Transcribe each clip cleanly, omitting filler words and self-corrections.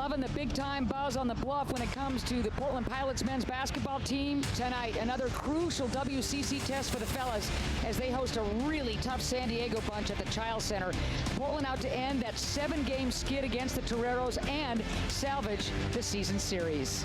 Loving the big-time buzz on the bluff when it comes to the Portland Pilots men's basketball team tonight. Another crucial WCC test for the fellas as they host a really tough San Diego bunch at the Chiles Center. Portland out to end that 7-game skid against the Toreros and salvage the season series.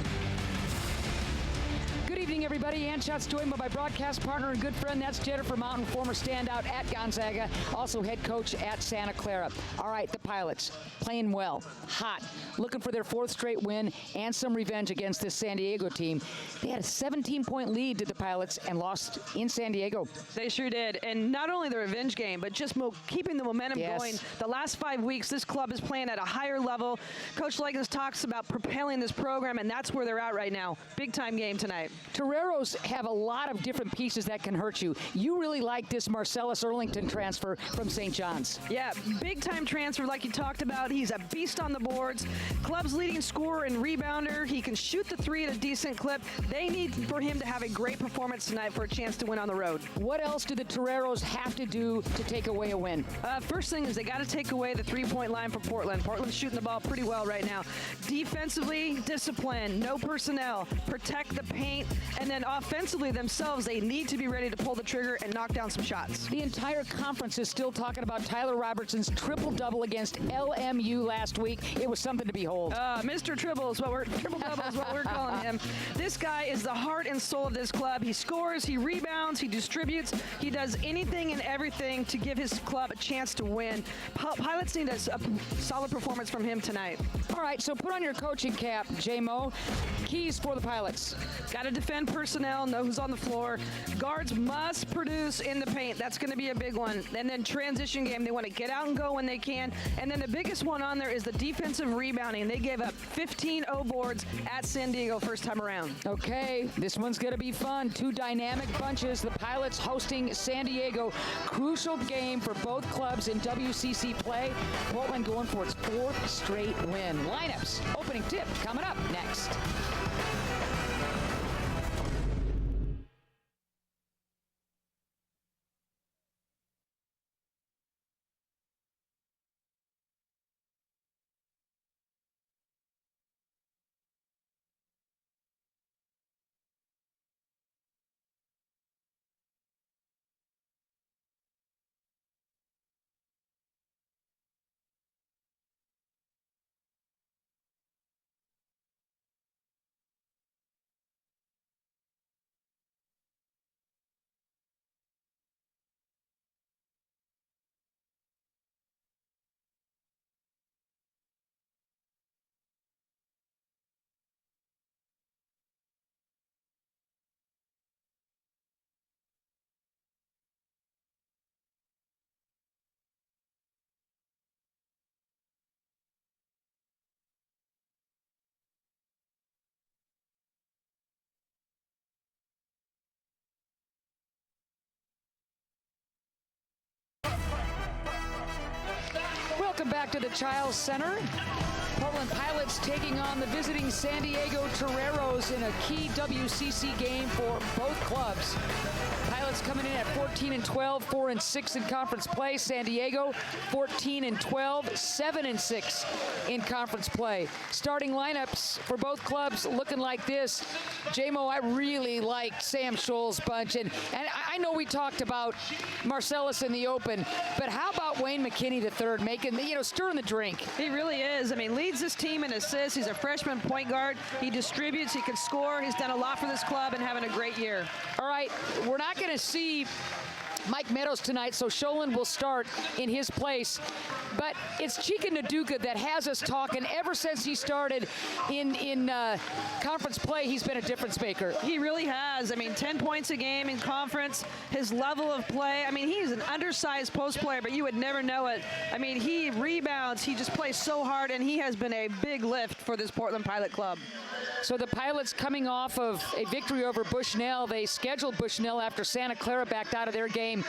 Good evening, everybody. Ann Schutt's joined by my broadcast partner and good friend. That's Jennifer Mountain, former standout at Gonzaga, also head coach at Santa Clara. All right, the Pilots playing well, hot, looking for their 4th straight win and some revenge against this San Diego team. They had a 17-point lead to the Pilots and lost in San Diego. They sure did. And not only the revenge game, but just keeping the momentum going. The last 5 weeks, this club is playing at a higher level. Coach Leggins talks about propelling this program, and that's where they're at right now. Big-time game tonight. Toreros have a lot of different pieces that can hurt you. You really like this Marcellus Earlington transfer from St. John's. Yeah, big-time transfer like you talked about. He's a beast on the boards. Club's leading scorer and rebounder. He can shoot the three at a decent clip. They need for him to have a great performance tonight for a chance to win on the road. What else do the Toreros have to do to take away a win? First thing is they got to take away the three-point line for Portland. Portland's shooting the ball pretty well right now. Defensively, discipline, no personnel, protect the paint, and then offensively themselves, they need to be ready to pull the trigger and knock down some shots. The entire conference is still talking about Tyler Robertson's triple-double against LMU last week. It was something to behold. Mr. Triple-double is what we're calling him. This guy is the heart and soul of this club. He scores, he rebounds, he distributes, he does anything and everything to give his club a chance to win. Pilots need a solid performance from him tonight. All right, so put on your coaching cap, J-Mo. Keys for the Pilots. Got to defend personnel, know who's on the floor. Guards must produce in the paint. That's going to be a big one. And then transition game, they want to get out and go when they can. And then the biggest one on there is the defensive rebounding. They gave up 15 O-boards at San Diego first time around. Okay, this one's going to be fun. 2 dynamic bunches. The Pilots hosting San Diego. Crucial game for both clubs in WCC play. Portland going for its 4th straight win. Lineups, opening tip coming up next. Welcome back to the Chiles Center. Portland Pilots taking on the visiting San Diego Toreros in a key WCC game for both clubs. Pilots coming in at 14-12, 4-6 in conference play. San Diego 14-12, 7-6 in conference play. Starting lineups for both clubs looking like this. J-Mo, I really like Sam Scholl's bunch, and I know we talked about Marcellus in the open, but how about Wayne McKinney III making, stirring the drink? He really is. I mean, leads this team in assists. He's a freshman point guard. He distributes. He can score. He's done a lot for this club and having a great year. All right, we're not going to see Mike Meadows tonight, so Sholin will start in his place. But it's Chika Nduka that has us talking. Ever since he started in conference play, he's been a difference maker. He really has. I mean, 10 points a game in conference. His level of play, I mean, he's an undersized post player, but you would never know it. I mean, he rebounds. He just plays so hard, and he has been a big lift for this Portland Pilot club. So the Pilots coming off of a victory over Bushnell. They scheduled Bushnell after Santa Clara backed out of their game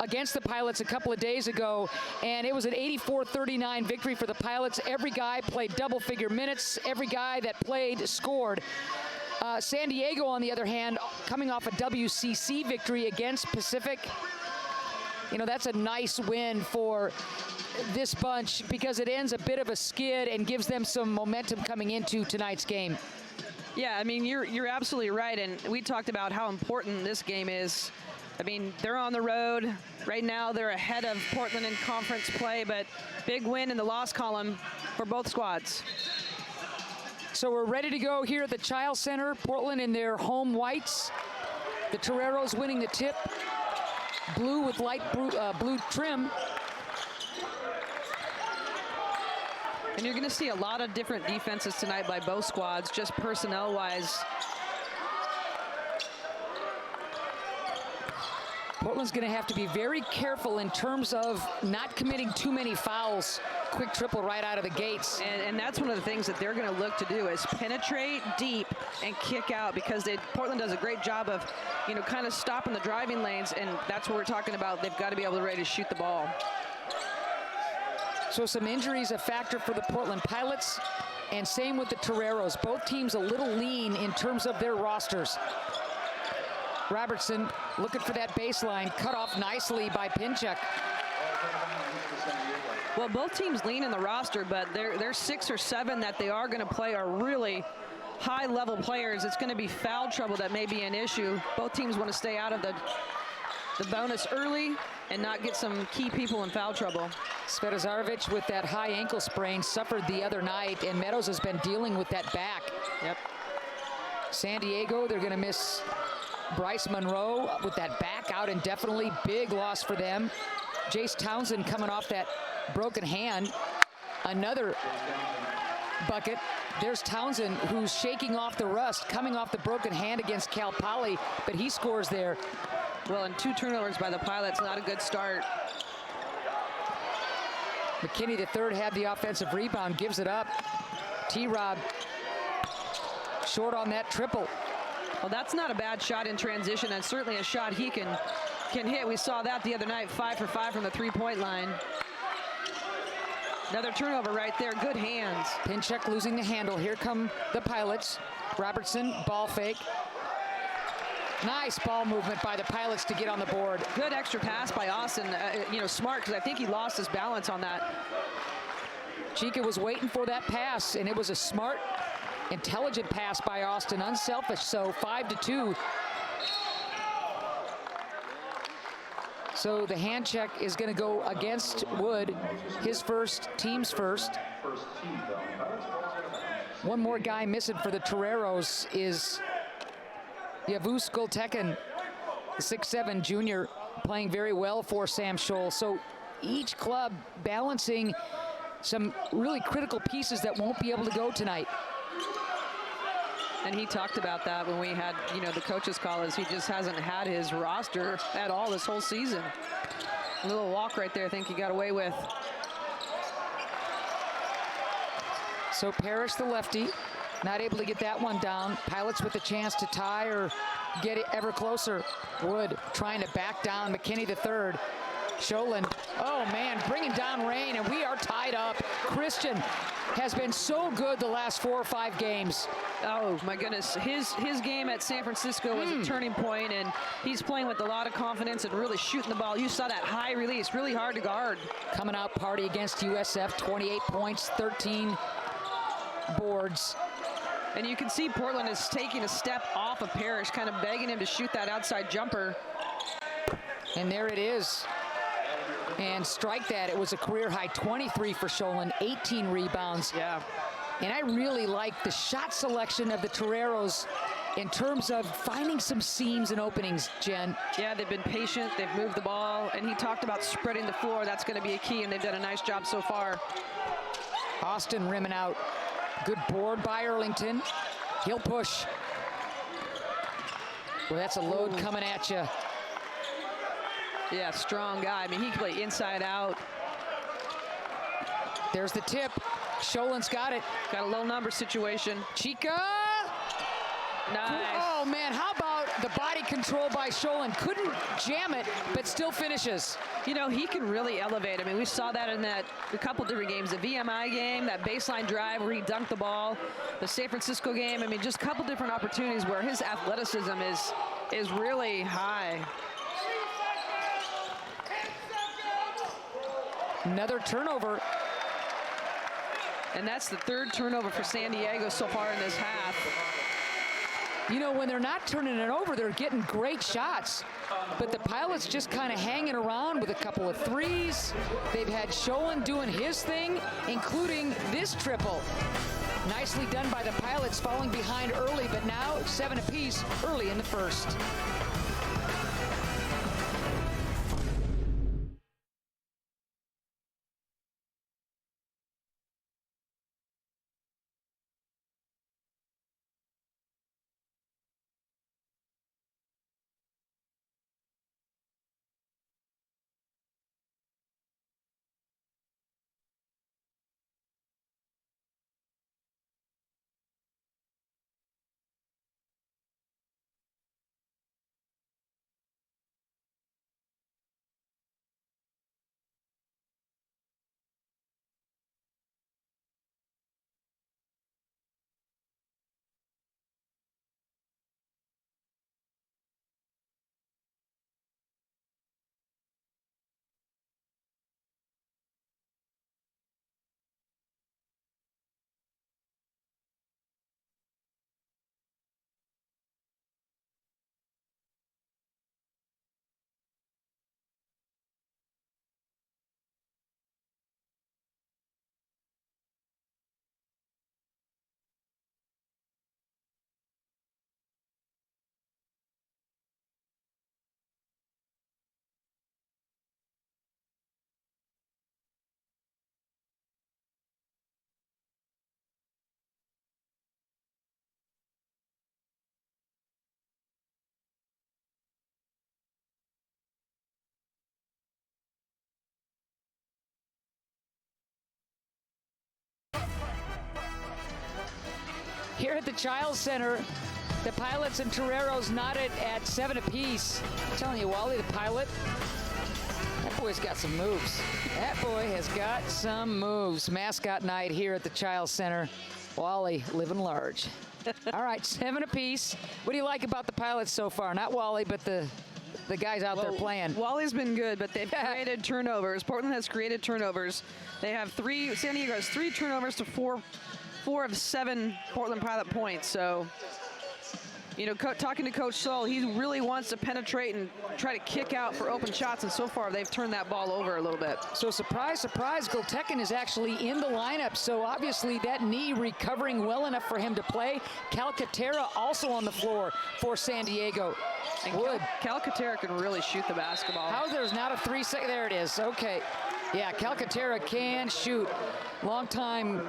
against the Pilots a couple of days ago, and it was an 84-39 victory for the Pilots. Every guy played double-figure minutes. Every guy that played scored. San Diego, on the other hand, coming off a WCC victory against Pacific. That's a nice win for this bunch because it ends a bit of a skid and gives them some momentum coming into tonight's game. Yeah, I mean, you're absolutely right, and we talked about how important this game is. I mean, they're on the road. Right now, they're ahead of Portland in conference play, but big win in the loss column for both squads. So we're ready to go here at the Child Center. Portland in their home whites. The Toreros winning the tip. Blue with light blue trim. And you're going to see a lot of different defenses tonight by both squads, just personnel-wise. Portland's going to have to be very careful in terms of not committing too many fouls. Quick triple right out of the gates. And that's one of the things that they're going to look to do is penetrate deep and kick out, because Portland does a great job of, kind of stopping the driving lanes, and that's what we're talking about. They've got to be able to ready to shoot the ball. So some injuries a factor for the Portland Pilots, and same with the Toreros. Both teams a little lean in terms of their rosters. Robertson looking for that baseline, cut off nicely by Pinchuk. Well, both teams lean in the roster, but there's 6 or 7 that they are going to play are really high-level players. It's going to be foul trouble that may be an issue. Both teams want to stay out of the bonus early and not get some key people in foul trouble. Svetozarevic with that high ankle sprain suffered the other night, and Meadows has been dealing with that back. Yep. San Diego, they're going to miss Bryce Monroe with that back out indefinitely. Big loss for them. Jace Townsend coming off that broken hand. Another bucket. There's Townsend, who's shaking off the rust, coming off the broken hand against Cal Poly, but he scores there. Well, and 2 turnovers by the Pilots, not a good start. McKinney III had the offensive rebound, gives it up. T-Rob short on that triple. Well, that's not a bad shot in transition, and certainly a shot he can hit. We saw that the other night, 5 for 5 from the three-point line. Another turnover right there, good hands. Pinchuk losing the handle. Here come the Pilots. Robertson, ball fake. Nice ball movement by the Pilots to get on the board. Good extra pass by Austin, smart, because I think he lost his balance on that. Chica was waiting for that pass, and it was a smart, intelligent pass by Austin, unselfish. So 5-2. So the hand check is going to go against Wood, his first, team's first. One more guy missing for the Toreros is Yavuz Gultekin, the 6'7" junior, playing very well for Sam Scholl. So each club balancing some really critical pieces that won't be able to go tonight. And he talked about that when we had, the coaches call us. He just hasn't had his roster at all this whole season. A little walk right there, I think he got away with. So Parrish, the lefty, not able to get that one down. Pilots with a chance to tie or get it ever closer. Wood trying to back down McKinney III. Sholin, oh man, bringing down rain, and we are tied up. Christian has been so good the last 4 or 5 games. Oh my goodness, his game at San Francisco was a turning point, and he's playing with a lot of confidence and really shooting the ball. You saw that high release, really hard to guard. Coming out party against USF, 28 points, 13 boards. And you can see Portland is taking a step off of Parrish, kind of begging him to shoot that outside jumper. And there it is. And strike that. It was a career high 23 for Sholin, 18 rebounds. Yeah. And I really like the shot selection of the Toreros in terms of finding some seams and openings, Jen. Yeah, they've been patient. They've moved the ball. And he talked about spreading the floor. That's going to be a key, and they've done a nice job so far. Austin rimming out. Good board by Erlington. He'll push. Well, that's a load coming at you. Yeah, strong guy. I mean, he can play inside out. There's the tip. Sholin's got it. Got a low number situation. Chica. Nice. Oh, man, how about the body control by Sholin? Couldn't jam it, but still finishes. He can really elevate. I mean, we saw that in a couple different games. The VMI game, that baseline drive where he dunked the ball. The San Francisco game, I mean, just a couple different opportunities where his athleticism is really high. Another turnover. And that's the third turnover for San Diego so far in this half. You know, when they're not turning it over, they're getting great shots. But the Pilots just kind of hanging around with a couple of threes. They've had Sholin doing his thing, including this triple. Nicely done by the Pilots, falling behind early, but now 7 apiece early in the first. Here at the Child Center, the Pilots and Toreros knotted at 7 apiece. I'm telling you, Wally, the Pilot, that boy's got some moves. That boy has got some moves. Mascot night here at the Child Center. Wally living large. All right, 7 apiece. What do you like about the Pilots so far? Not Wally, but the guys out there playing. Wally's been good, but they've created turnovers. Portland has created turnovers. They have San Diego has 3 turnovers to 4 of 7 Portland Pilot points. So, you know, talking to Coach Saul, he really wants to penetrate and try to kick out for open shots, and so far they've turned that ball over a little bit. So surprise, surprise, Goltekin is actually in the lineup, so obviously that knee recovering well enough for him to play. Calcaterra also on the floor for San Diego. And Calcaterra can really shoot the basketball. How there's not a 3-second, there it is, okay. Yeah, Calcaterra can shoot. Longtime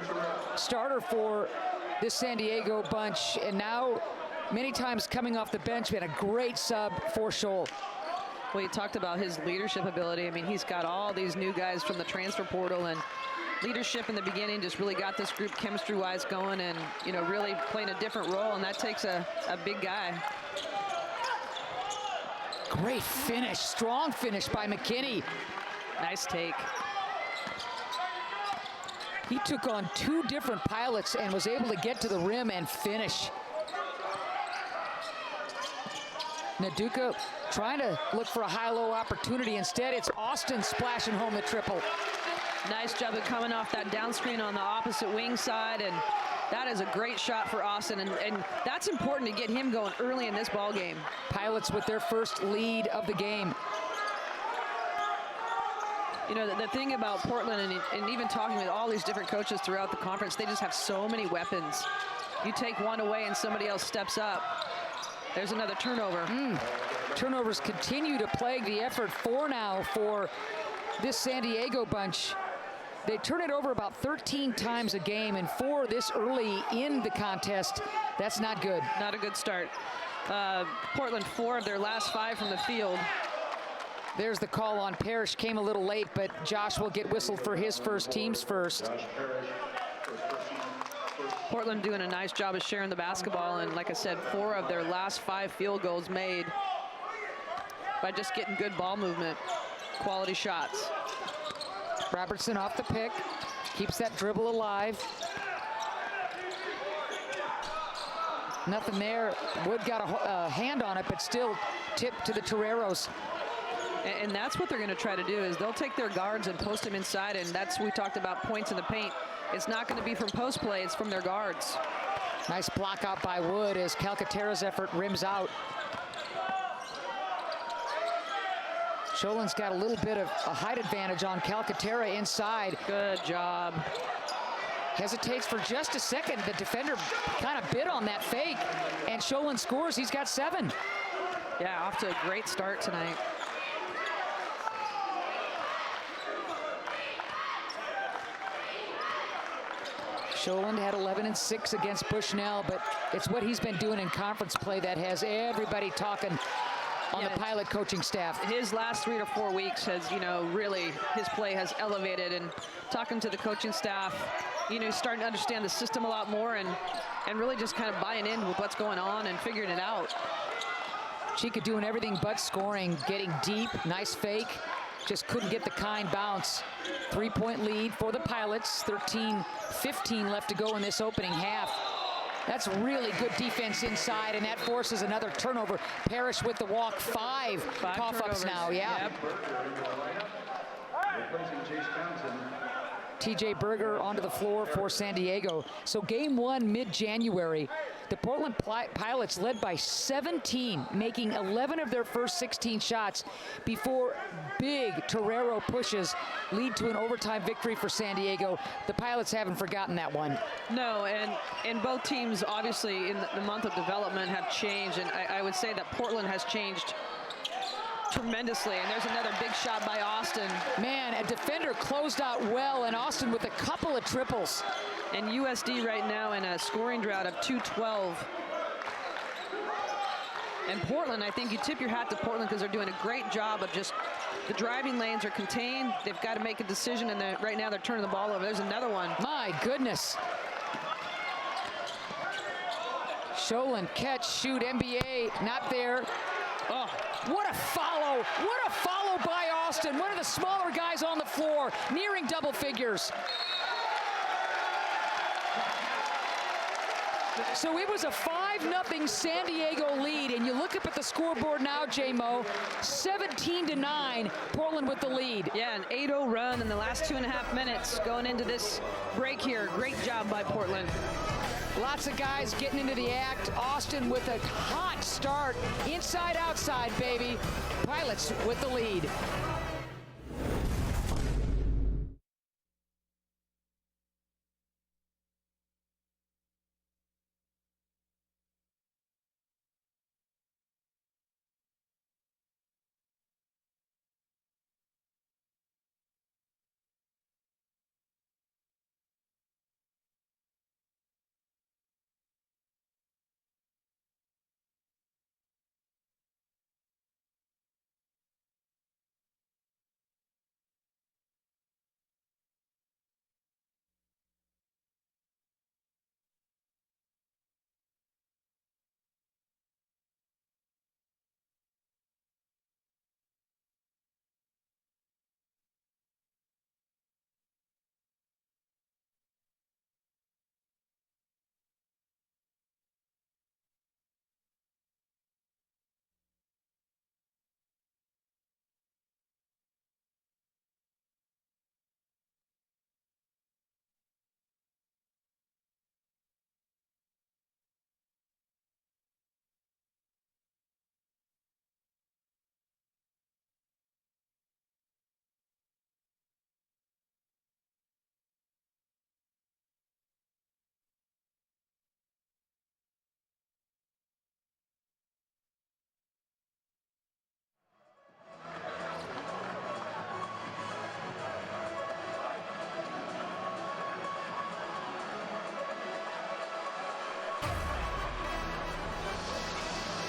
starter for this San Diego bunch, and now many times coming off the bench, been a great sub for Scholl. Well, you talked about his leadership ability. I mean, he's got all these new guys from the transfer portal, and leadership in the beginning just really got this group chemistry-wise going, and, you know, really playing a different role, and that takes a big guy. Great finish, strong finish by McKinney. Nice take. He took on 2 different Pilots and was able to get to the rim and finish. Naduka trying to look for a high-low opportunity. Instead, it's Austin splashing home the triple. Nice job of coming off that down screen on the opposite wing side, and that is a great shot for Austin, and that's important to get him going early in this ball game. Pilots with their first lead of the game. You know, the thing about Portland, and even talking with all these different coaches throughout the conference, they just have so many weapons. You take one away and somebody else steps up. There's another turnover. Turnovers continue to plague the effort now for this San Diego bunch. They turn it over about 13 times a game, and 4 this early in the contest. That's not good. Not a good start. Portland 4 of their last 5 from the field. There's the call on Parrish. Came a little late, but Josh will get whistled for his first, team's first. Portland doing a nice job of sharing the basketball, and like I said, 4 of their last 5 field goals made by just getting good ball movement, quality shots. Robertson off the pick, keeps that dribble alive. Nothing there. Wood got a hand on it, but still tipped to the Toreros. And that's what they're going to try to do, is they'll take their guards and post them inside, and that's, we talked about points in the paint. It's not going to be from post play, it's from their guards. Nice block out by Wood as Calcaterra's effort rims out. Sholin's got a little bit of a height advantage on Calcaterra inside. Good job. Hesitates for just a second. The defender kind of bit on that fake, and Sholin scores. He's got 7. Yeah, off to a great start tonight. Sholin had 11 and 6 against Bushnell, but it's what he's been doing in conference play that has everybody talking on the Pilot coaching staff. His last 3 to 4 weeks has, you know, really, his play has elevated, and talking to the coaching staff, you know, he's starting to understand the system a lot more and really just kind of buying in with what's going on and figuring it out. Chica doing everything but scoring, getting deep, nice fake, just couldn't get the kind bounce. 3-point lead for the Pilots, 13-15 left to go in this opening half. That's really good defense inside, and that forces another turnover. Parrish with the walk, 5 cough-ups now, yeah. Yep. TJ Berger onto the floor for San Diego. So game 1, mid-January, the Portland Pilots led by 17, making 11 of their first 16 shots before big Torero pushes lead to an overtime victory for San Diego. The Pilots haven't forgotten that one. No, and both teams, obviously, in the month of development have changed, and I would say that Portland has changed tremendously, and there's another big shot by Austin. Man, a defender closed out well, and Austin with a couple of triples. And USD right now in a scoring drought of 212. And Portland, I think you tip your hat to Portland because they're doing a great job of just, the driving lanes are contained. They've got to make a decision, and right now they're turning the ball over. There's another one. My goodness. Sholin, catch, shoot, NBA, not there. Oh, what a follow. What a follow by Austin. One of the smaller guys on the floor, nearing double figures. So it was a 5-0 San Diego lead, and you look up at the scoreboard now, J-Mo, 17-9, Portland with the lead. Yeah, an 8-0 run in the last 2.5 minutes going into this break here. Great job by Portland. Lots of guys getting into the act. Austin with a hot start. Inside, outside, baby. Pilots with the lead.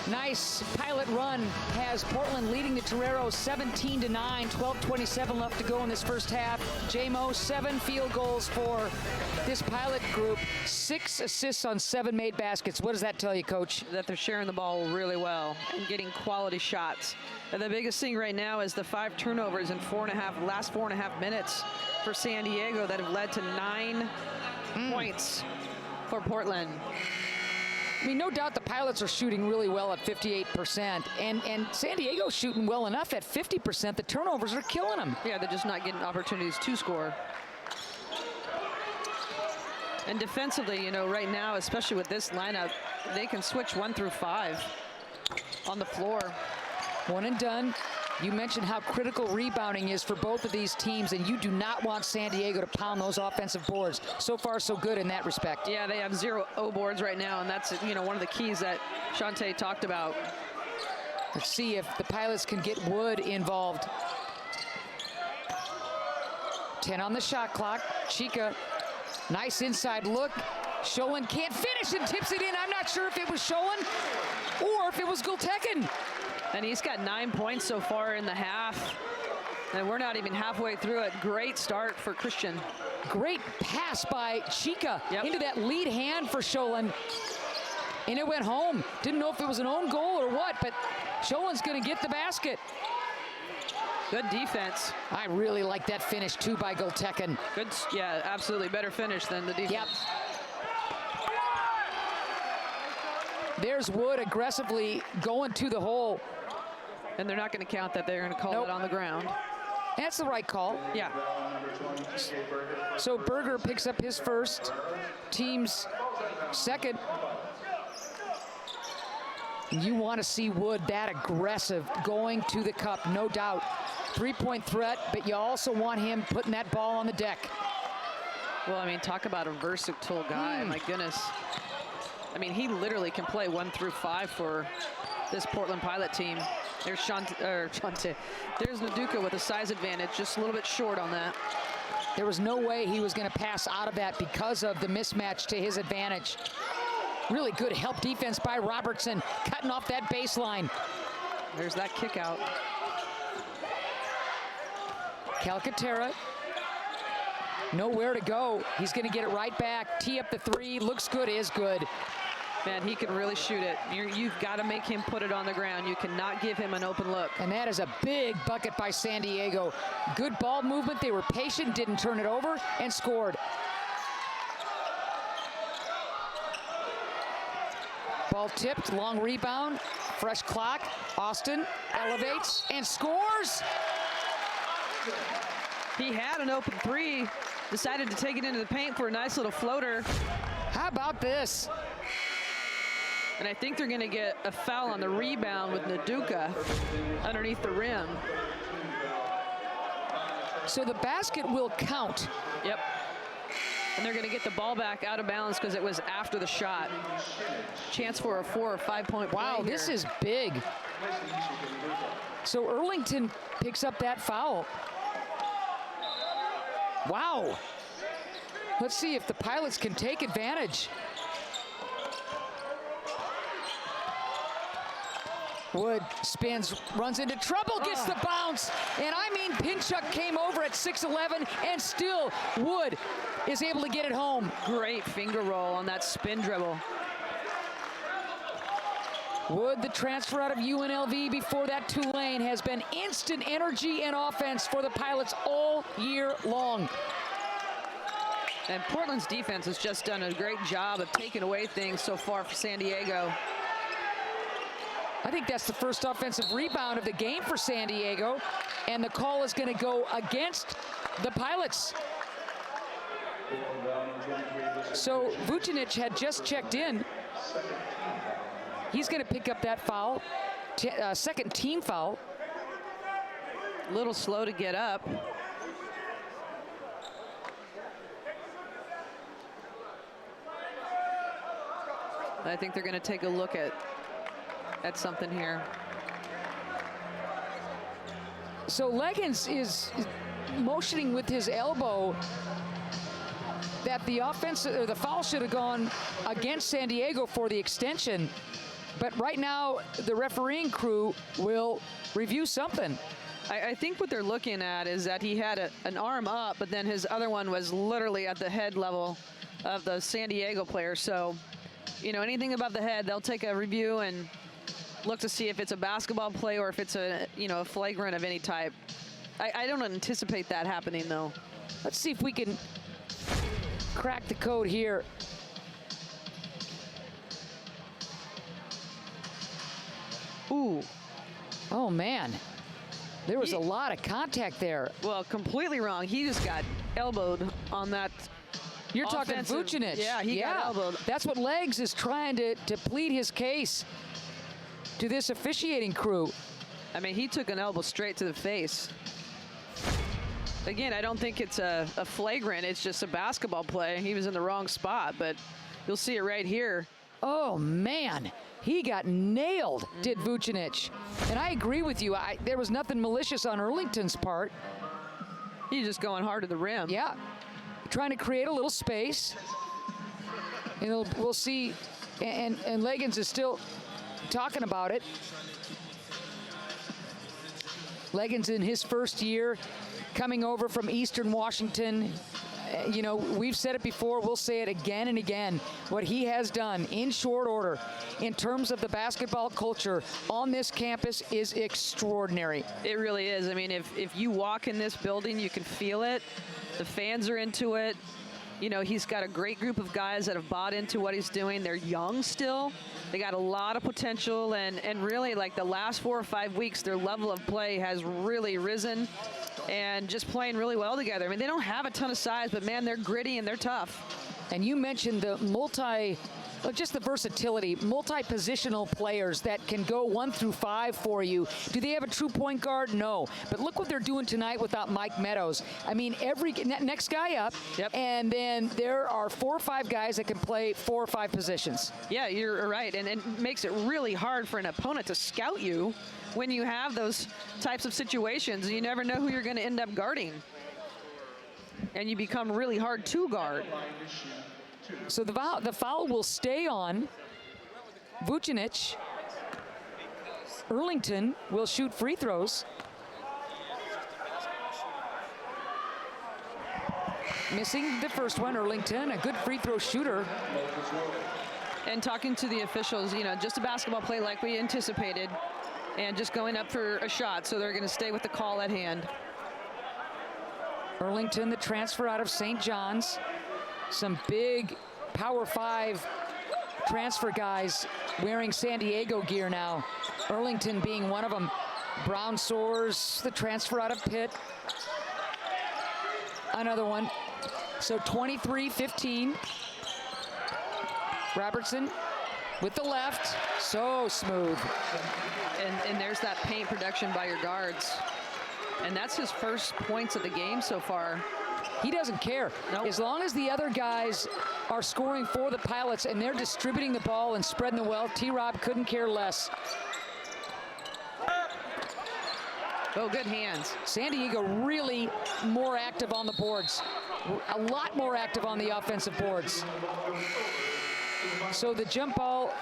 Nice pilot run has Portland leading the Toreros 17-9, 12:27 left to go in this first half. J-Mo, 7 field goals for this pilot group, 6 assists on 7 made baskets. What does that tell you, Coach? That they're sharing the ball really well and getting quality shots. And the biggest thing right now is the 5 turnovers in last 4.5 minutes for San Diego that have led to 9 points for Portland. I mean, no doubt the Pilots are shooting really well at 58%, and San Diego's shooting well enough at 50%. The turnovers are killing them. Yeah, they're just not getting opportunities to score. And defensively, you know, right now, especially with this lineup, they can switch 1 through 5 on the floor. One and done. You mentioned how critical rebounding is for both of these teams, and you do not want San Diego to pound those offensive boards. So far, so good in that respect. Yeah, they have 0 O boards right now, and that's, you know, one of the keys that Shantae talked about. Let's see if the Pilots can get Wood involved. 10 on the shot clock. Chica, nice inside look. Sholin can't finish and tips it in. I'm not sure if it was Sholin or if it was Gultekin. And he's got 9 points so far in the half. And we're not even halfway through it. Great start for Christian. Great pass by Chica into that lead hand for Sholin. And it went home. Didn't know if it was an own goal or what, but Sholin's going to get the basket. Good defense. I really like that finish, too, by Gultekin. Good, yeah, absolutely better finish than the defense. Yep. There's Wood aggressively going to the hole. And they're not going to count that. They're going to call it on the ground. That's the right call. Yeah. So Berger picks up his first, team's second. You want to see Wood that aggressive going to the cup, no doubt. 3-point threat, but you also want him putting that ball on the deck. Well, I mean, talk about a versatile guy. My goodness. I mean, he literally can play 1 through 5 for this Portland Pilot team. There's Shantae. There's Naduka with a size advantage, just a little bit short on that. There was no way he was going to pass out of that because of the mismatch to his advantage. Really good help defense by Robertson, cutting off that baseline. There's that kick out. Calcaterra, nowhere to go. He's going to get it right back. Tee up the 3, looks good, is good. Man, he can really shoot it. You've got to make him put it on the ground. You cannot give him an open look. And that is a big bucket by San Diego. Good ball movement. They were patient, didn't turn it over, and scored. Ball tipped, long rebound, fresh clock. Austin elevates and scores. He had an open 3, decided to take it into the paint for a nice little floater. How about this? And I think they're going to get a foul on the rebound with Naduka underneath the rim. So the basket will count. Yep. And they're going to get the ball back out of bounds because it was after the shot. Chance for a 4 or 5 point play. Wow, this is big. So Erlington picks up that foul. Wow. Let's see if the Pilots can take advantage. Wood spins, runs into trouble, gets the bounce. And I mean, Pinchuk came over at 6'11", and still Wood is able to get it home. Great finger roll on that spin dribble. Wood, the transfer out of UNLV before that Tulane, has been instant energy and offense for the Pilots all year long. And Portland's defense has just done a great job of taking away things so far for San Diego. I think that's the first offensive rebound of the game for San Diego, and the call is going to go against the Pilots. So Vucinic had just checked in. He's going to pick up that foul, second team foul. A little slow to get up. I think they're going to take a look at something here. So Leggins is motioning with his elbow that the offense or the foul should have gone against San Diego for the extension. But right now, the refereeing crew will review something. I think what they're looking at is that he had an arm up, but then his other one was literally at the head level of the San Diego player. So, you know, anything above the head, they'll take a review and look to see if it's a basketball play or if it's a, you know, a flagrant of any type. I don't anticipate that happening, though. Let's see if we can crack the code here. Ooh. Oh, man. There was a lot of contact there. Well, completely wrong. He just got elbowed on that. You're offensive. talking Vucinic. Yeah, he got elbowed. That's what Legs is trying to plead his case to this officiating crew. I mean, he took an elbow straight to the face. Again, I don't think it's a flagrant. It's just a basketball play. He was in the wrong spot, but you'll see it right here. Oh, man. He got nailed, did Vucinic. And I agree with you. There was nothing malicious on Erlington's part. He's just going hard to the rim. Yeah. Trying to create a little space. And we'll see. And Leggins is still talking about it. Leggins in his first year, coming over from Eastern Washington. You know, we've said it before, we'll say it again and again. What he has done in short order in terms of the basketball culture on this campus is extraordinary. It really is. I mean, if you walk in this building, you can feel it. The fans are into it. You know, he's got a great group of guys that have bought into what he's doing. They're young still. They got a lot of potential, and really, like the last 4 or 5 weeks, their level of play has really risen and just playing really well together. I mean, they don't have a ton of size, but man, they're gritty and they're tough. And you mentioned the just the versatility, multi-positional players that can go 1 through 5 for you. Do they have a true point guard? No. But look what they're doing tonight without Mike Meadows. I mean, every next guy up, and then there are 4 or 5 guys that can play 4 or 5 positions. Yeah, you're right. And it makes it really hard for an opponent to scout you when you have those types of situations. You never know who you're going to end up guarding. And you become really hard to guard. So the foul will stay on Vucinic. Erlington will shoot free throws. Missing the first one, Erlington, a good free throw shooter. And talking to the officials, you know, just a basketball play like we anticipated, and just going up for a shot, so they're going to stay with the call at hand. Erlington, the transfer out of St. John's. Some big Power 5 transfer guys wearing San Diego gear now. Erlington being one of them. Brown Soares, the transfer out of Pitt. Another one. So 23-15. Robertson with the left. So smooth. And there's that paint production by your guards. And that's his first points of the game so far. He doesn't care. Nope. As long as the other guys are scoring for the Pilots and they're distributing the ball and spreading the wealth, T-Rob couldn't care less. Oh, good hands. San Diego really more active on the boards. A lot more active on the offensive boards. So the jump ball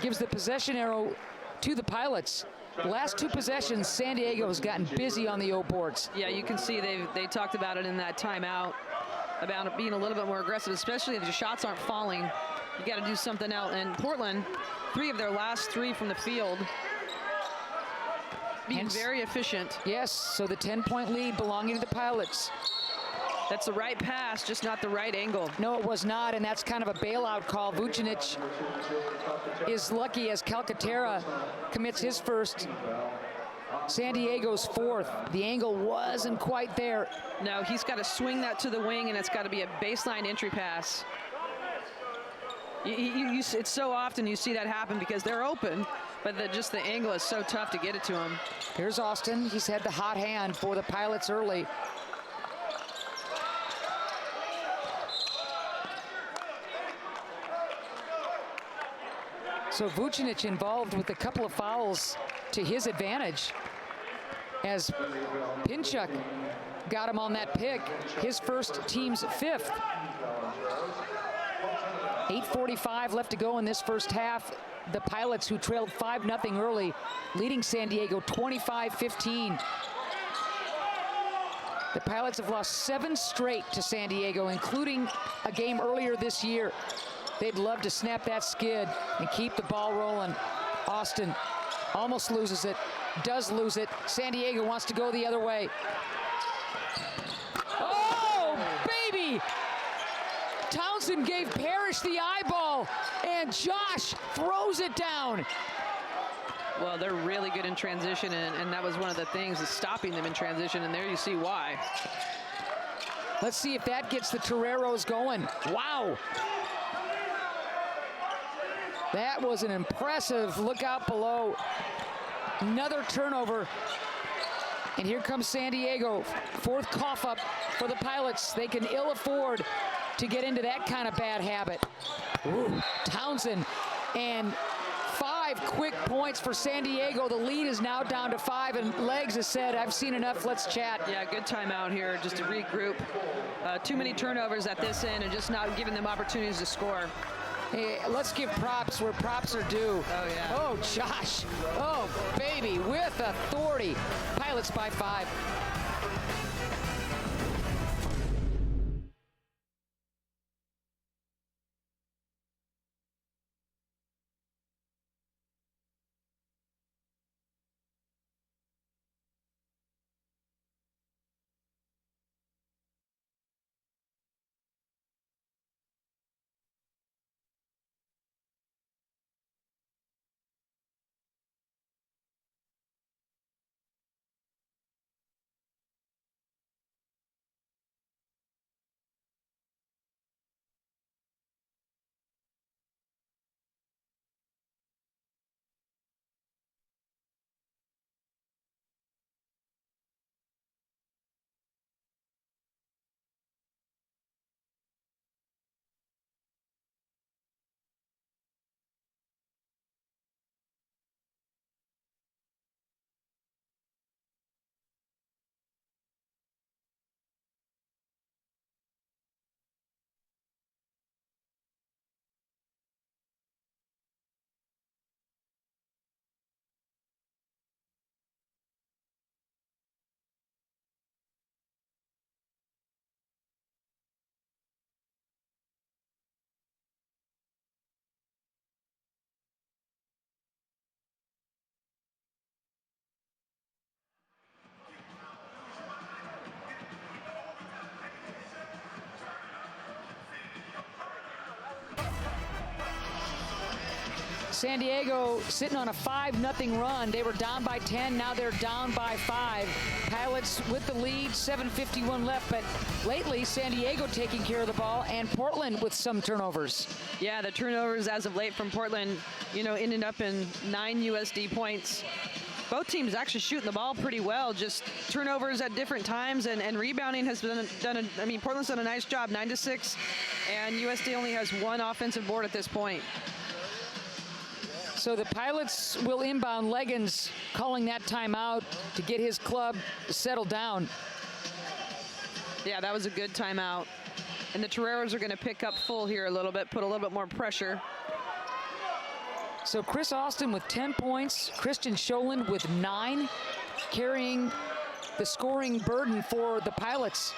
gives the possession arrow to the Pilots. Last 2 possessions, San Diego has gotten busy on the O boards. Yeah, you can see they talked about it in that timeout, about it being a little bit more aggressive, especially if the shots aren't falling. You got to do something else. And Portland, 3 of their last 3 from the field, being very efficient. Yes, so the 10-point lead belonging to the Pilots. That's the right pass, just not the right angle. No, it was not, and that's kind of a bailout call. Vucinic is lucky as Calcaterra commits his first. San Diego's 4th. The angle wasn't quite there. No, he's got to swing that to the wing, and it's got to be a baseline entry pass. It's so often you see that happen because they're open, but just the angle is so tough to get it to him. Here's Austin. He's had the hot hand for the Pilots early. So Vucinic involved with a couple of fouls to his advantage as Pinchuk got him on that pick, his first, team's 5th. 8:45 left to go in this first half. The Pilots, who trailed 5-0 early, leading San Diego 25-15. The Pilots have lost 7 straight to San Diego, including a game earlier this year. They'd love to snap that skid and keep the ball rolling. Austin almost loses it, does lose it. San Diego wants to go the other way. Oh, baby! Townsend gave Parrish the eyeball, and Josh throws it down. Well, they're really good in transition, and that was one of the things is stopping them in transition, and there you see why. Let's see if that gets the Toreros going. Wow. That was an impressive look out below. Another turnover. And here comes San Diego. Fourth cough up for the Pilots. They can ill afford to get into that kind of bad habit. Ooh, Townsend, and 5 quick points for San Diego. The lead is now down to 5, and Legs has said, I've seen enough, let's chat. Yeah, good timeout here just to regroup. Too many turnovers at this end and just not giving them opportunities to score. Hey, let's give props where props are due. Oh, yeah. Oh, Josh. Oh, baby, with authority. Pilots by 5. San Diego sitting on a 5-0 run. They were down by 10, now they're down by 5. Pilots with the lead, 7:51 left, but lately San Diego taking care of the ball and Portland with some turnovers. Yeah, the turnovers as of late from Portland, you know, ended up in 9 USD points. Both teams actually shooting the ball pretty well, just turnovers at different times, and rebounding has been Portland's done a nice job, 9-6, and USD only has 1 offensive board at this point. So the Pilots will inbound. Leggins calling that timeout to get his club settled down. Yeah, that was a good timeout. And the Toreros are going to pick up full here a little bit, put a little bit more pressure. So Chris Austin with 10 points, Christian Scholand with 9, carrying the scoring burden for the Pilots.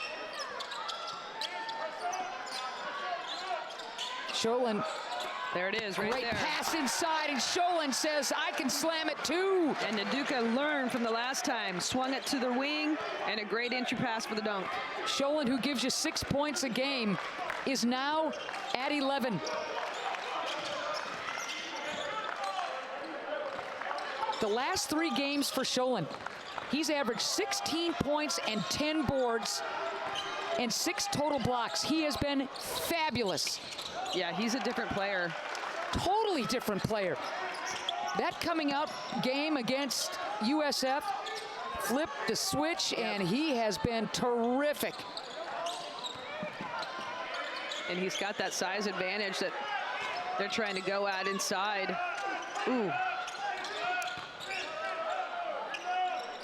Scholand. There it is, right Great there. pass inside, and Scholand says, I can slam it too. And Naduka learned from the last time, swung it to the wing, and a great entry pass for the dunk. Scholand, who gives you 6 points a game, is now at 11. The last 3 games for Scholand, he's averaged 16 points and 10 boards and 6 total blocks. He has been fabulous. Yeah, he's a different player. Totally different player. That coming out game against USF flipped the switch, and he has been terrific. And he's got that size advantage that they're trying to go at inside. Ooh.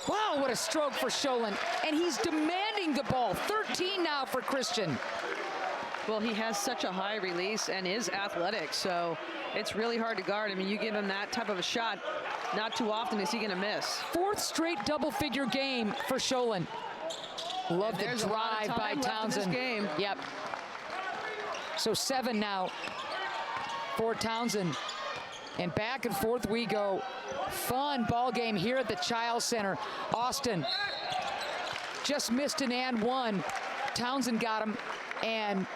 Wow, what a stroke for Scholand. And he's demanding the ball. 13 now for Christian. Well, he has such a high release and is athletic, so it's really hard to guard. I mean, you give him that type of a shot, not too often is he going to miss. 4th straight double-figure game for Scholand. Love the drive by Townsend. Game. Yep. So 7 now for Townsend. And back and forth we go. Fun ball game here at the Chiles Center. Austin just missed an and one. Townsend got him, and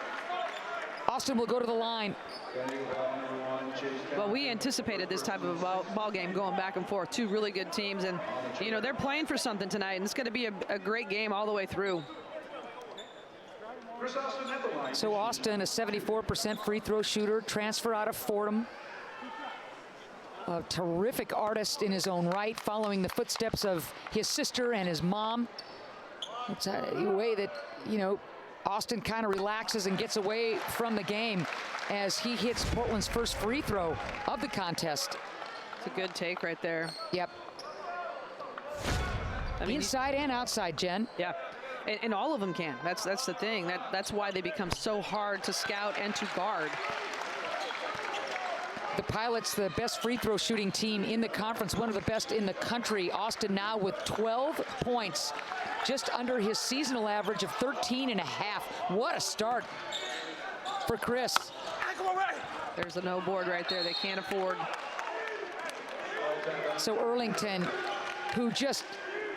Austin will go to the line. Well, we anticipated this type of a ball game going back and forth. Two really good teams, and you know they're playing for something tonight, and it's going to be a great game all the way through. So Austin, a 74% free throw shooter, transfer out of Fordham. A terrific artist in his own right, following the footsteps of his sister and his mom. It's a way that, you know, Austin kind of relaxes and gets away from the game as he hits Portland's first free throw of the contest. It's a good take right there. Yep. I mean, inside and outside, Jen. Yeah. And all of them can. That's the thing. That's why they become so hard to scout and to guard. The Pilots, the best free throw shooting team in the conference, one of the best in the country. Austin now with 12 points, just under his seasonal average of 13 and a half. What a start for Chris. There's a no board right there. They can't afford. So Erlington, who just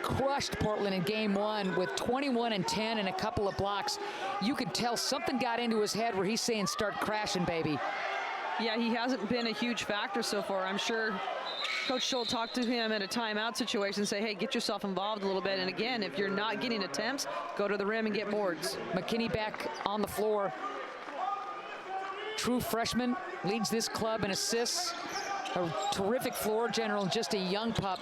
crushed Portland in game one with 21 and 10 and a couple of blocks. You could tell something got into his head where he's saying, start crashing, baby. Yeah, he hasn't been a huge factor so far. I'm sure Coach Scholl talked to him in a timeout situation, say, hey, get yourself involved a little bit. And again, if you're not getting attempts, go to the rim and get boards. McKinney back on the floor. True freshman, leads this club in assists. A terrific floor general, just a young pup.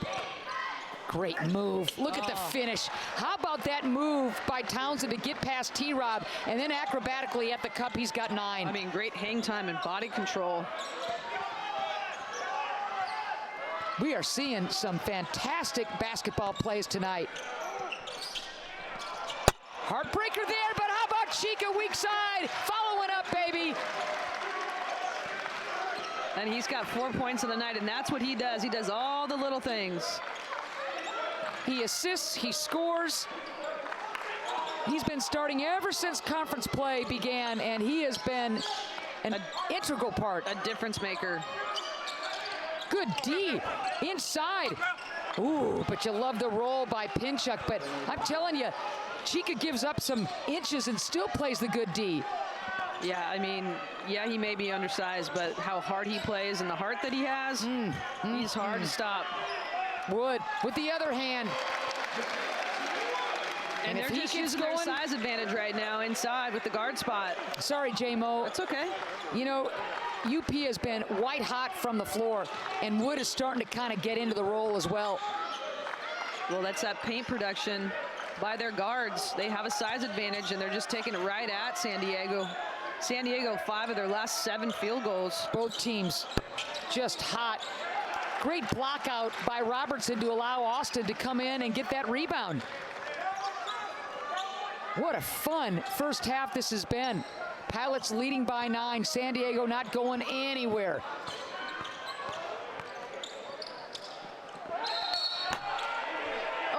Great move. Look at the finish. How about that move by Townsend to get past T-Rob, and then acrobatically at the cup, he's got 9. I mean, great hang time and body control. We are seeing some fantastic basketball plays tonight. Heartbreaker there, but how about Chica weak side? Following up, baby. And he's got 4 points in the night, and that's what he does. He does all the little things. He assists, he scores. He's been starting ever since conference play began, and he has been an integral part. A difference maker. Good D, inside. Ooh, but you love the roll by Pinchuk, but I'm telling you, Chica gives up some inches and still plays the good D. Yeah, I mean, yeah, he may be undersized, but how hard he plays and the heart that he has, he's hard to stop. Wood with the other hand. And they're just using their size advantage right now inside with the guard spot. Sorry, J-Mo. That's okay. You know, UP has been white hot from the floor, and Wood is starting to kind of get into the role as well. Well, that's that paint production by their guards. They have a size advantage, and they're just taking it right at San Diego. San Diego, 5 of their last 7 field goals. Both teams just hot. Great block out by Robertson to allow Austin to come in and get that rebound. What a fun first half this has been. Pilots leading by 9. San Diego not going anywhere.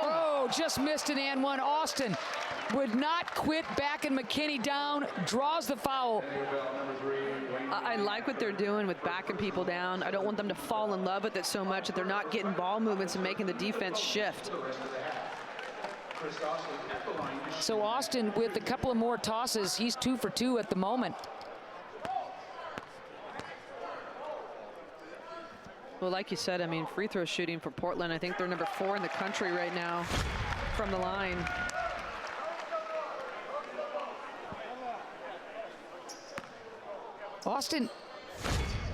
Oh, just missed an and one. Austin would not quit, backing McKinney down, draws the foul. I like what they're doing with backing people down. I don't want them to fall in love with it so much that they're not getting ball movements and making the defense shift. So Austin, with a couple of more tosses, he's 2 for 2 at the moment. Well, like you said, I mean, free throw shooting for Portland, I think they're number 4 in the country right now from the line. Austin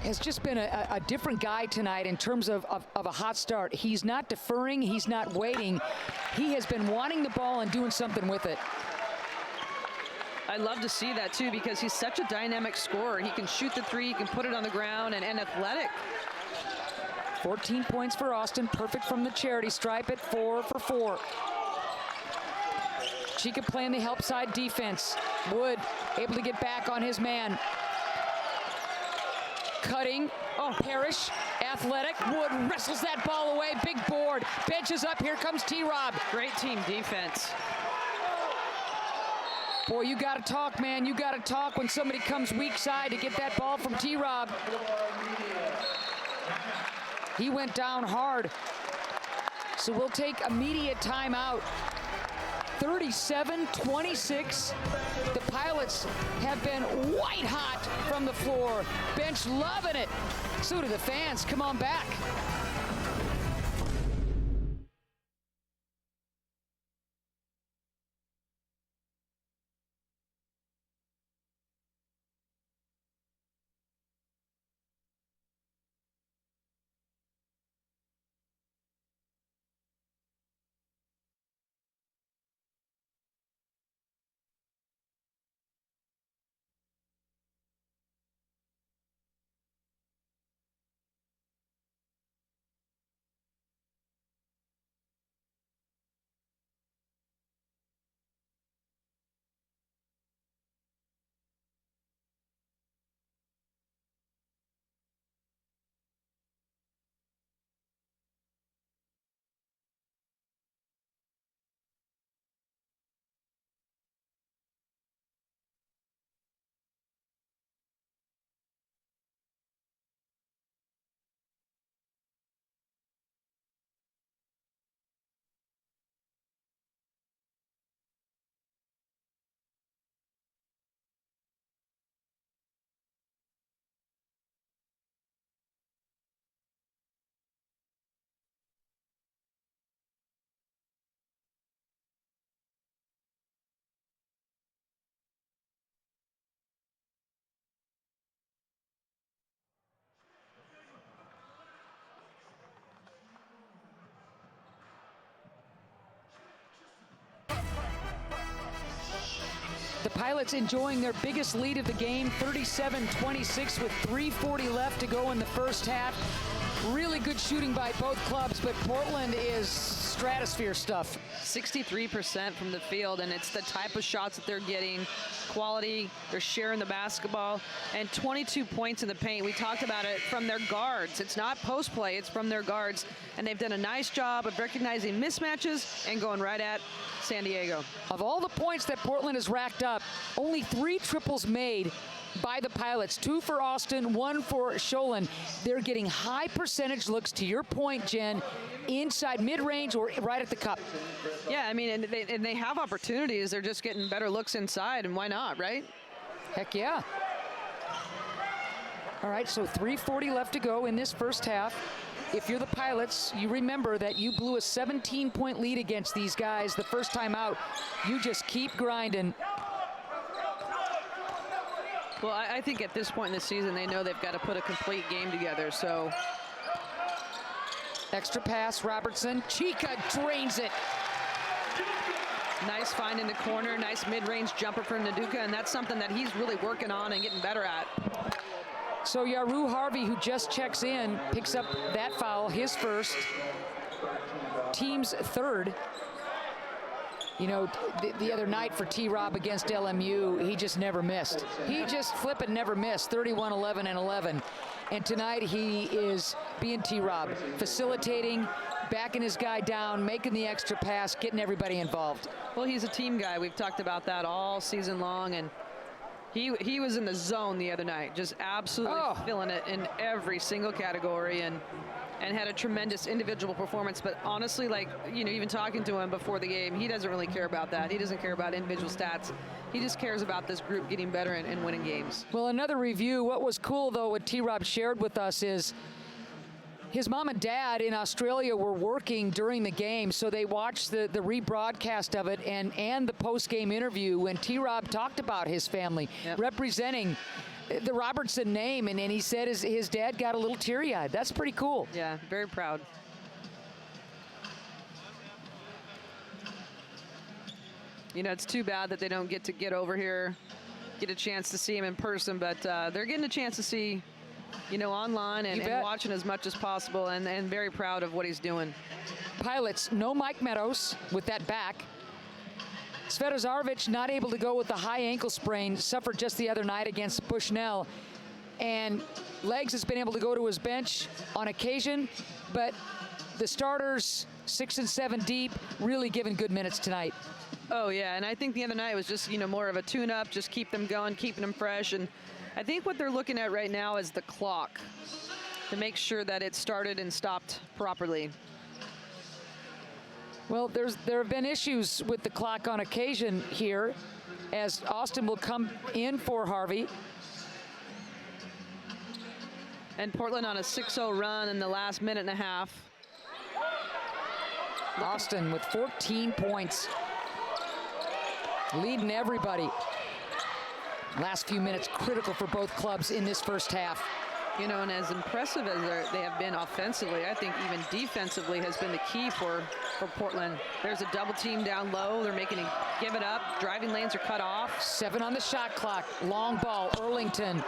has just been a different guy tonight in terms of a hot start. He's not deferring, he's not waiting. He has been wanting the ball and doing something with it. I love to see that too, because he's such a dynamic scorer. He can shoot the 3, he can put it on the ground, and athletic. 14 points for Austin, perfect from the charity stripe at 4 for 4. Chica playing the help side defense. Wood able to get back on his man. Cutting, Parrish, athletic. Wood wrestles that ball away, big board, benches up, here comes T-Rob. Great team defense. Boy, you gotta talk, man, you gotta talk when somebody comes weak side to get that ball from T-Rob. He went down hard. So we'll take immediate timeout. 37-26. The Pilots have been white hot from the floor. Bench loving it. So do the fans. Come on back. The Pilots enjoying their biggest lead of the game, 37-26 with 3:40 left to go in the first half. Really good shooting by both clubs, but Portland is stratosphere stuff. 63% from the field, and it's the type of shots that they're getting. Quality, they're sharing the basketball, and 22 points in the paint. We talked about it from their guards. It's not post play, it's from their guards, and they've done a nice job of recognizing mismatches and going right at San Diego. Of all the points that Portland has racked up, only 3 triples made by the Pilots. 2 for Austin, 1 for Sholin. They're getting high percentage looks, to your point, Jen, inside mid-range or right at the cup. Yeah, I mean, and they have opportunities. They're just getting better looks inside, and why not, right? Heck yeah. All right, so 3:40 left to go in this first half. If you're the Pilots, you remember that you blew a 17-point lead against these guys the first time out. You just keep grinding. Well, I think at this point in the season, they know they've got to put a complete game together, so. Extra pass, Robertson. Chica drains it. Nice find in the corner, nice mid-range jumper for Naduka, and that's something that he's really working on and getting better at. So Yaru Harvey, who just checks in, picks up that foul, his first, team's third. You know, the other night for T-Rob against LMU, he just never missed. He just flippin' never missed, 31, 11, and 11. And tonight he is being T-Rob, facilitating, backing his guy down, making the extra pass, getting everybody involved. Well, he's a team guy. We've talked about that all season long, and he was in the zone the other night, just absolutely feeling it in every single category, and had a tremendous individual performance. But honestly, like, you know, even talking to him before the game, he doesn't really care about that. He doesn't care about individual stats. He just cares about this group getting better and winning games. Well, another review. What was cool, though, what T-Rob shared with us is his mom and dad in Australia were working during the game, so they watched the rebroadcast of it and the post-game interview when T-Rob talked about his family representing the Robertson name, and he said his dad got a little teary-eyed. That's pretty cool. Yeah, very proud. You know, it's too bad that they don't get over here, get a chance to see him in person, but they're getting a chance to see, you know, online and watching as much as possible, and very proud of what he's doing. Pilots, no Mike Meadows with that back. Svetozarevich not able to go with the high ankle sprain, suffered just the other night against Bushnell. And Legs has been able to go to his bench on occasion, but the starters, 6 and 7 deep, really giving good minutes tonight. Oh, yeah, and I think the other night was just, you know, more of a tune-up, just keep them going, keeping them fresh. And I think what they're looking at right now is the clock to make sure that it started and stopped properly. Well, there have been issues with the clock on occasion here, as Austin will come in for Harvey. And Portland on a 6-0 run in the last minute and a half. Austin with 14 points, leading everybody. Last few minutes critical for both clubs in this first half. You know, and as impressive as they have been offensively, I think even defensively has been the key for Portland. There's a double team down low. They're making it give it up. Driving lanes are cut off. 7 on the shot clock. Long ball, Earlington.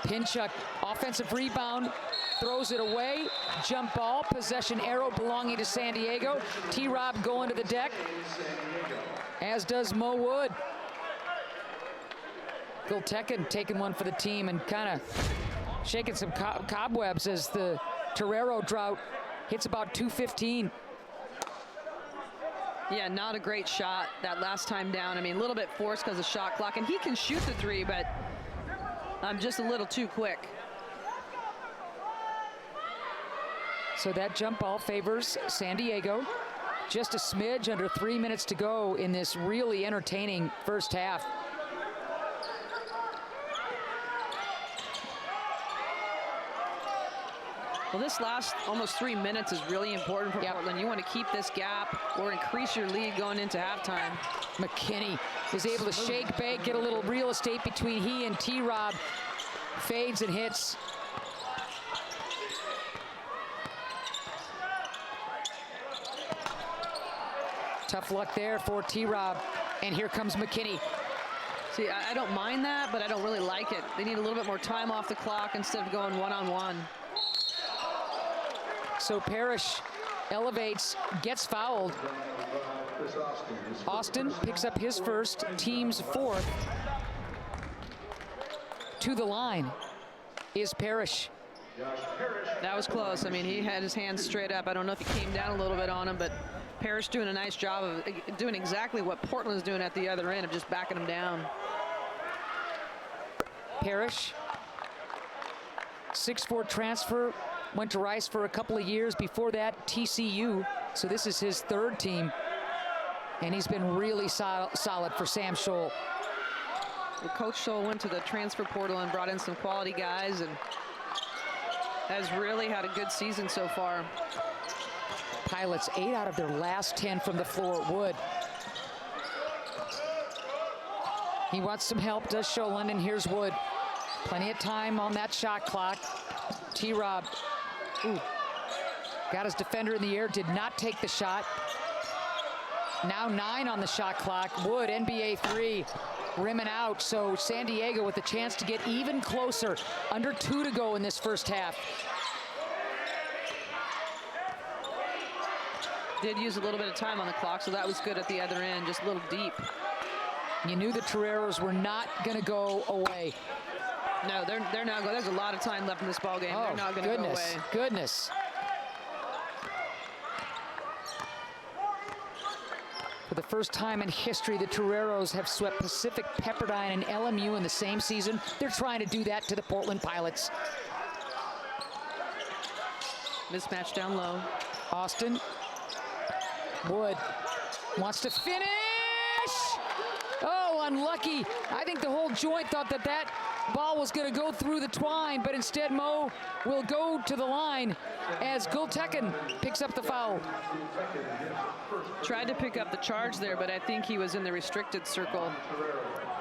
Pinchuk, offensive rebound, throws it away. Jump ball, possession arrow belonging to San Diego. T-Rob going to the deck, as does Mo Wood. Gultekin taking one for the team and kind of shaking some cobwebs as the Torero drought hits about 2:15. Yeah, not a great shot that last time down. I mean, a little bit forced because of shot clock, and he can shoot the three, but I'm just a little too quick. So that jump ball favors San Diego. Just a smidge under 3 minutes to go in this really entertaining first half. Well, this last almost 3 minutes is really important for Portland. You want to keep this gap or increase your lead going into halftime. McKinney is able to shake, bake, get a little real estate between he and T-Rob. Fades and hits. Tough luck there for T-Rob. And here comes McKinney. See, I don't mind that, but I don't really like it. They need a little bit more time off the clock instead of going one-on-one. So Parrish elevates, gets fouled. Austin picks up his first, team's fourth. To the line is Parrish. That was close. I mean, he had his hands straight up. I don't know if he came down a little bit on him, but Parrish doing a nice job of doing exactly what Portland's doing at the other end, of just backing him down. Parrish, 6'4" transfer, went to Rice for a couple of years. Before that, TCU. So this is his third team. And he's been really solid for Sam Scholl. Well, Coach Scholl went to the transfer portal and brought in some quality guys and has really had a good season so far. Pilots 8 out of their last 10 from the floor. Wood. He wants some help, does Scholand, and here's Wood. Plenty of time on that shot clock. T-Rob, got his defender in the air, did not take the shot. Now 9 on the shot clock. Wood, NBA 3, rimming out. So San Diego with a chance to get even closer. Under 2 to go in this first half. Did use a little bit of time on the clock, so that was good at the other end, just a little deep. You knew the Toreros were not going to go away. No, they're not going. There's a lot of time left in this ball game. They're not going to go away. Goodness. For the first time in history, the Toreros have swept Pacific, Pepperdine, and LMU in the same season. They're trying to do that to the Portland Pilots. Mismatch down low. Austin. Wood wants to finish. Oh, unlucky. I think the whole joint thought that that ball was going to go through the twine, but instead Mo will go to the line as Gultekin picks up the foul. Tried to pick up the charge there, but I think he was in the restricted circle,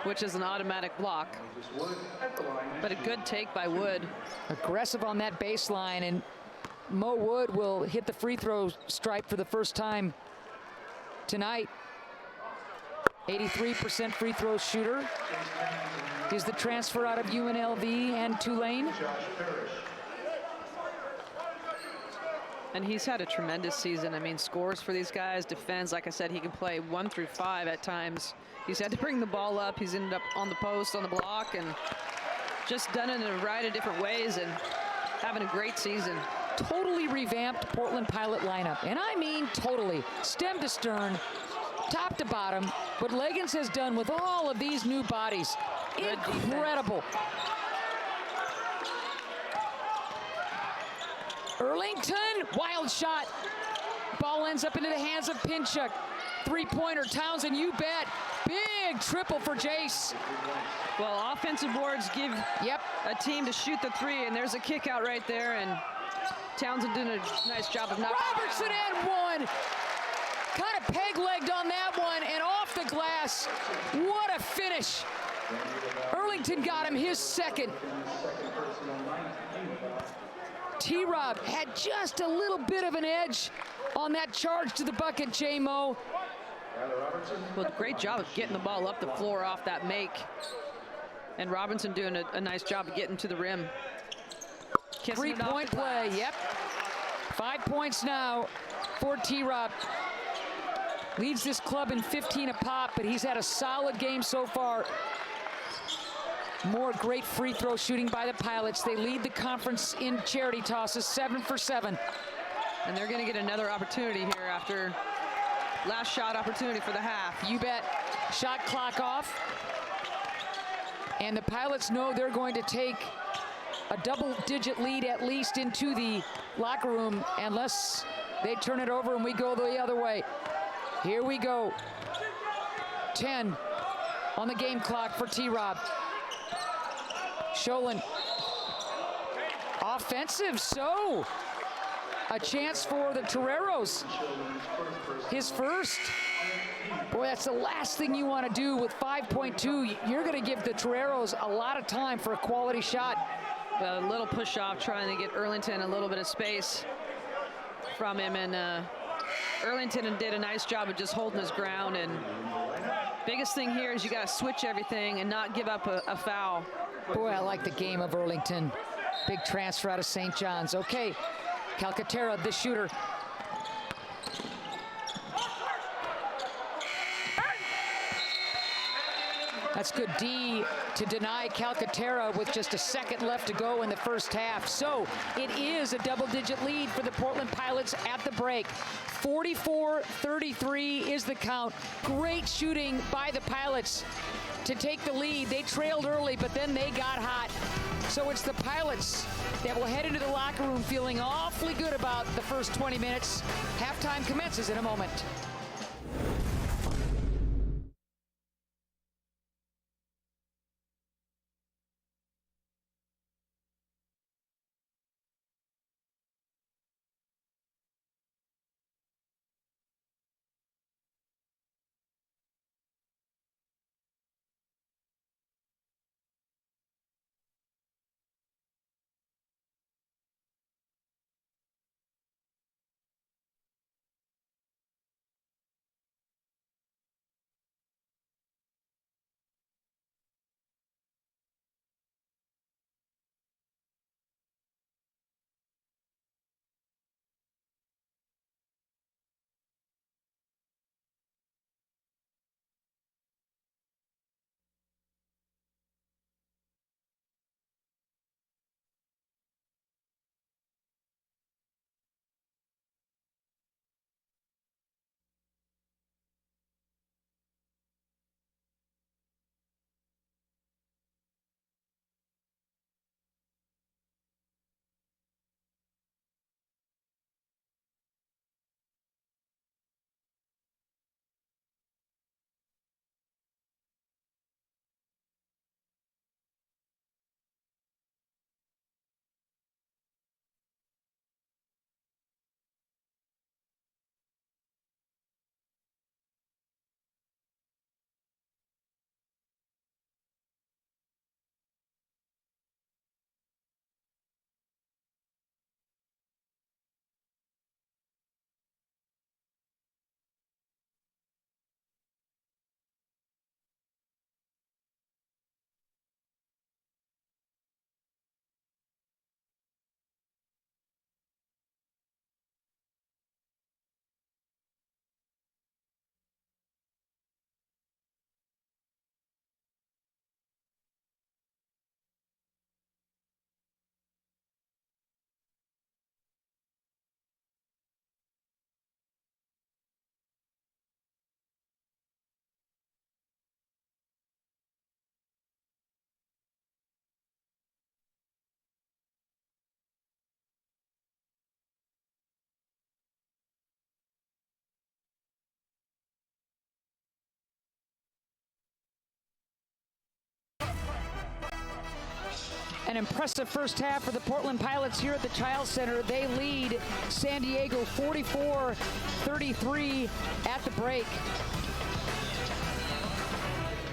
which is an automatic block. But a good take by Wood. Aggressive on that baseline, and Mo Wood will hit the free throw stripe for the first time tonight. 83% free throw shooter. Is the transfer out of UNLV and Tulane. And he's had a tremendous season. I mean, scores for these guys, defends. Like I said, he can play 1 through 5 at times. He's had to bring the ball up. He's ended up on the post, on the block, and just done it in a variety of different ways and having a great season. Totally revamped Portland Pilot lineup. And I mean totally. Stem to stern, top to bottom. What Leggins has done with all of these new bodies. Incredible. Earlington, wild shot. Ball ends up into the hands of Pinchuk. Three-pointer, Townsend, you bet. Big triple for Jace. Well, offensive boards give a team to shoot the three, and there's a kick out right there, and Townsend doing a nice job of knocking it Robertson down. and one. Kind of peg-legged on that one, and off the glass. What a finish. Earlington got him his second. T-Rob had just a little bit of an edge on that charge to the bucket, J-Mo. Well, great job of getting the ball up the floor off that make. And Robinson doing a nice job of getting to the rim. Three-point play, yep. 5 points now for T-Rob. Leads this club in 15 a pop, but he's had a solid game so far. More great free throw shooting by the Pilots. They lead the conference in charity tosses, 7 for 7. And they're going to get another opportunity here after last shot opportunity for the half. You bet. Shot clock off. And the Pilots know they're going to take a double-digit lead at least into the locker room unless they turn it over and we go the other way. Here we go. 10 on the game clock for T-Rob. Sholin. Offensive, so a chance for the Toreros. His first. Boy, that's the last thing you want to do with 5.2. You're going to give the Toreros a lot of time for a quality shot. A little push off trying to get Earlington a little bit of space from him, and Earlington did a nice job of just holding his ground. And biggest thing here is you got to switch everything and not give up a foul. Boy, I like the game of Earlington. Big transfer out of St. John's. Okay, Calcaterra, the shooter. That's good D to deny Calcaterra with just a second left to go in the first half. So it is a double-digit lead for the Portland Pilots at the break. 44-33 is the count. Great shooting by the Pilots to take the lead. They trailed early, but then they got hot. So it's the Pilots that will head into the locker room feeling awfully good about the first 20 minutes. Halftime commences in a moment. An impressive first half for the Portland Pilots here at the Child Center. They lead San Diego 44-33 at the break.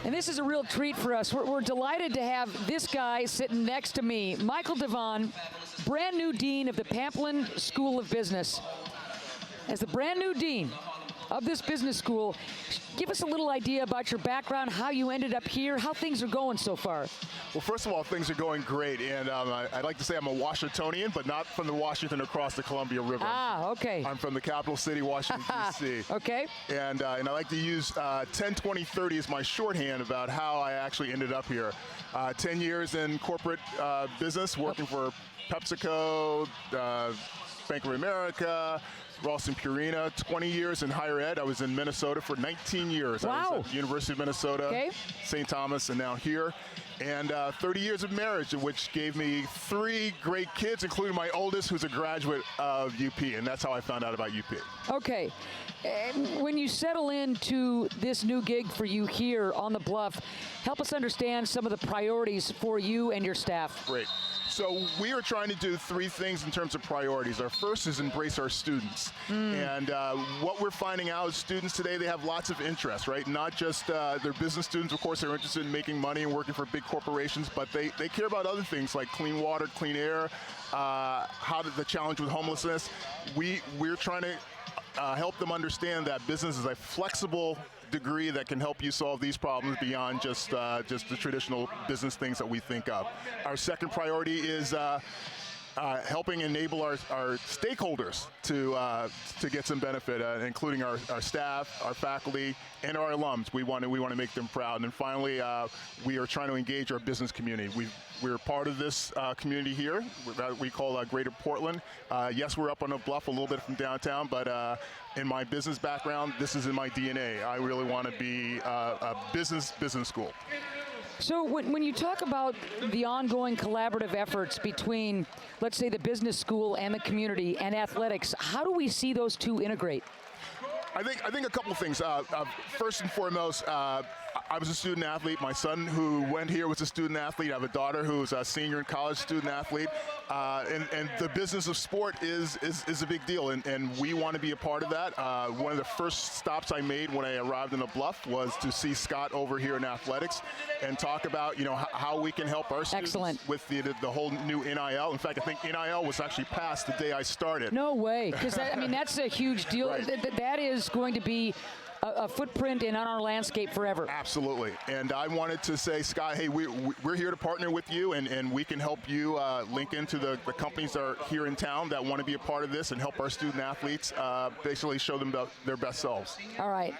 And this is a real treat for us. We're delighted to have this guy sitting next to me, Michael Devon, brand new dean of the Pamplin School of Business. As the brand new dean of this business school, give us a little idea about your background, how you ended up here, how things are going so far. Well, first of all, things are going great, and I'd like to say I'm a Washingtonian, but not from the Washington across the Columbia River. Ah, okay. I'm from the capital city, Washington, D.C. Okay. And I like to use 10, 20, 30 as my shorthand about how I actually ended up here. 10 years in corporate business, working for PepsiCo, Bank of America, Ralston Purina, 20 years in higher ed. I was in Minnesota for 19 years. Wow. I was at University of Minnesota, okay. St. Thomas, and now here. And 30 years of marriage, which gave me 3 great kids, including my oldest, who's a graduate of UP, and that's how I found out about UP. Okay. And when you settle into this new gig for you here on the Bluff, help us understand some of the priorities for you and your staff. Great. So we are trying to do 3 things in terms of priorities. Our first is embrace our students. And what we're finding out is students today, they have lots of interests, right? Not just they're business students, of course, they're interested in making money and working for big corporations, but they care about other things like clean water, clean air, the challenge with homelessness. We're trying to help them understand that business is a flexible degree that can help you solve these problems beyond just the traditional business things that we think of. Our second priority is helping enable our stakeholders to get some benefit, including our staff, our faculty, and our alums. We want to make them proud. And then finally, we are trying to engage our business community. We're part of this community here that we call Greater Portland. Yes, we're up on a bluff a little bit from downtown, but in my business background, this is in my DNA. I really want to be a business school. So when you talk about the ongoing collaborative efforts between, let's say, the business school and the community and athletics, how do we see those two integrate? I think a couple of things. First and foremost, I was a student athlete. My son, who went here, was a student athlete. I have a daughter who's a senior in college, student athlete. And the business of sport is a big deal, and we want to be a part of that. One of the first stops I made when I arrived in the Bluff was to see Scott over here in athletics and talk about how we can help our students with the whole new NIL. In fact, I think NIL was actually passed the day I started. No way, because that's a huge deal. Right. That is going to be a footprint in on our landscape forever. Absolutely. And I wanted to say, Scott, hey, we're here to partner with you, and we can help you link into the companies that are here in town that want to be a part of this and help our student athletes basically show them their best selves. All right.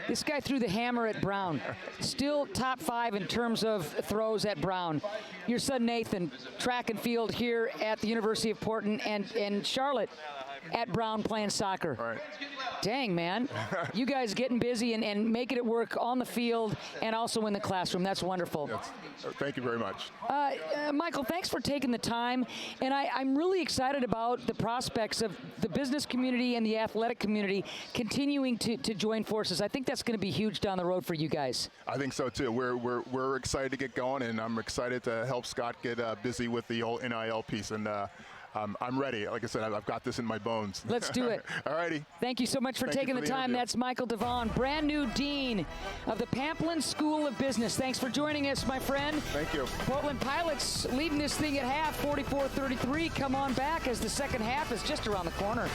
This guy threw the hammer at Brown. Still top 5 in terms of throws at Brown. Your son Nathan, track and field here at the University of Portland, and Charlotte at Brown playing soccer. All right. Dang, man. You guys getting busy and making it work on the field and also in the classroom. That's wonderful. Thank you very much. Michael, thanks for taking the time. And I'm really excited about the prospects of the business community and the athletic community continuing to join forces. I think that's going to be huge down the road for you guys. I think so, too. We're excited to get going, and I'm excited to help Scott get busy with the whole NIL piece. And I'm ready. Like I said, I've got this in my bones. Let's do it. All righty. Thank you so much for taking the time. Interview. That's Michael Devon, brand new dean of the Pamplin School of Business. Thanks for joining us, my friend. Thank you. Portland Pilots leading this thing at half, 44-33. Come on back as the second half is just around the corner.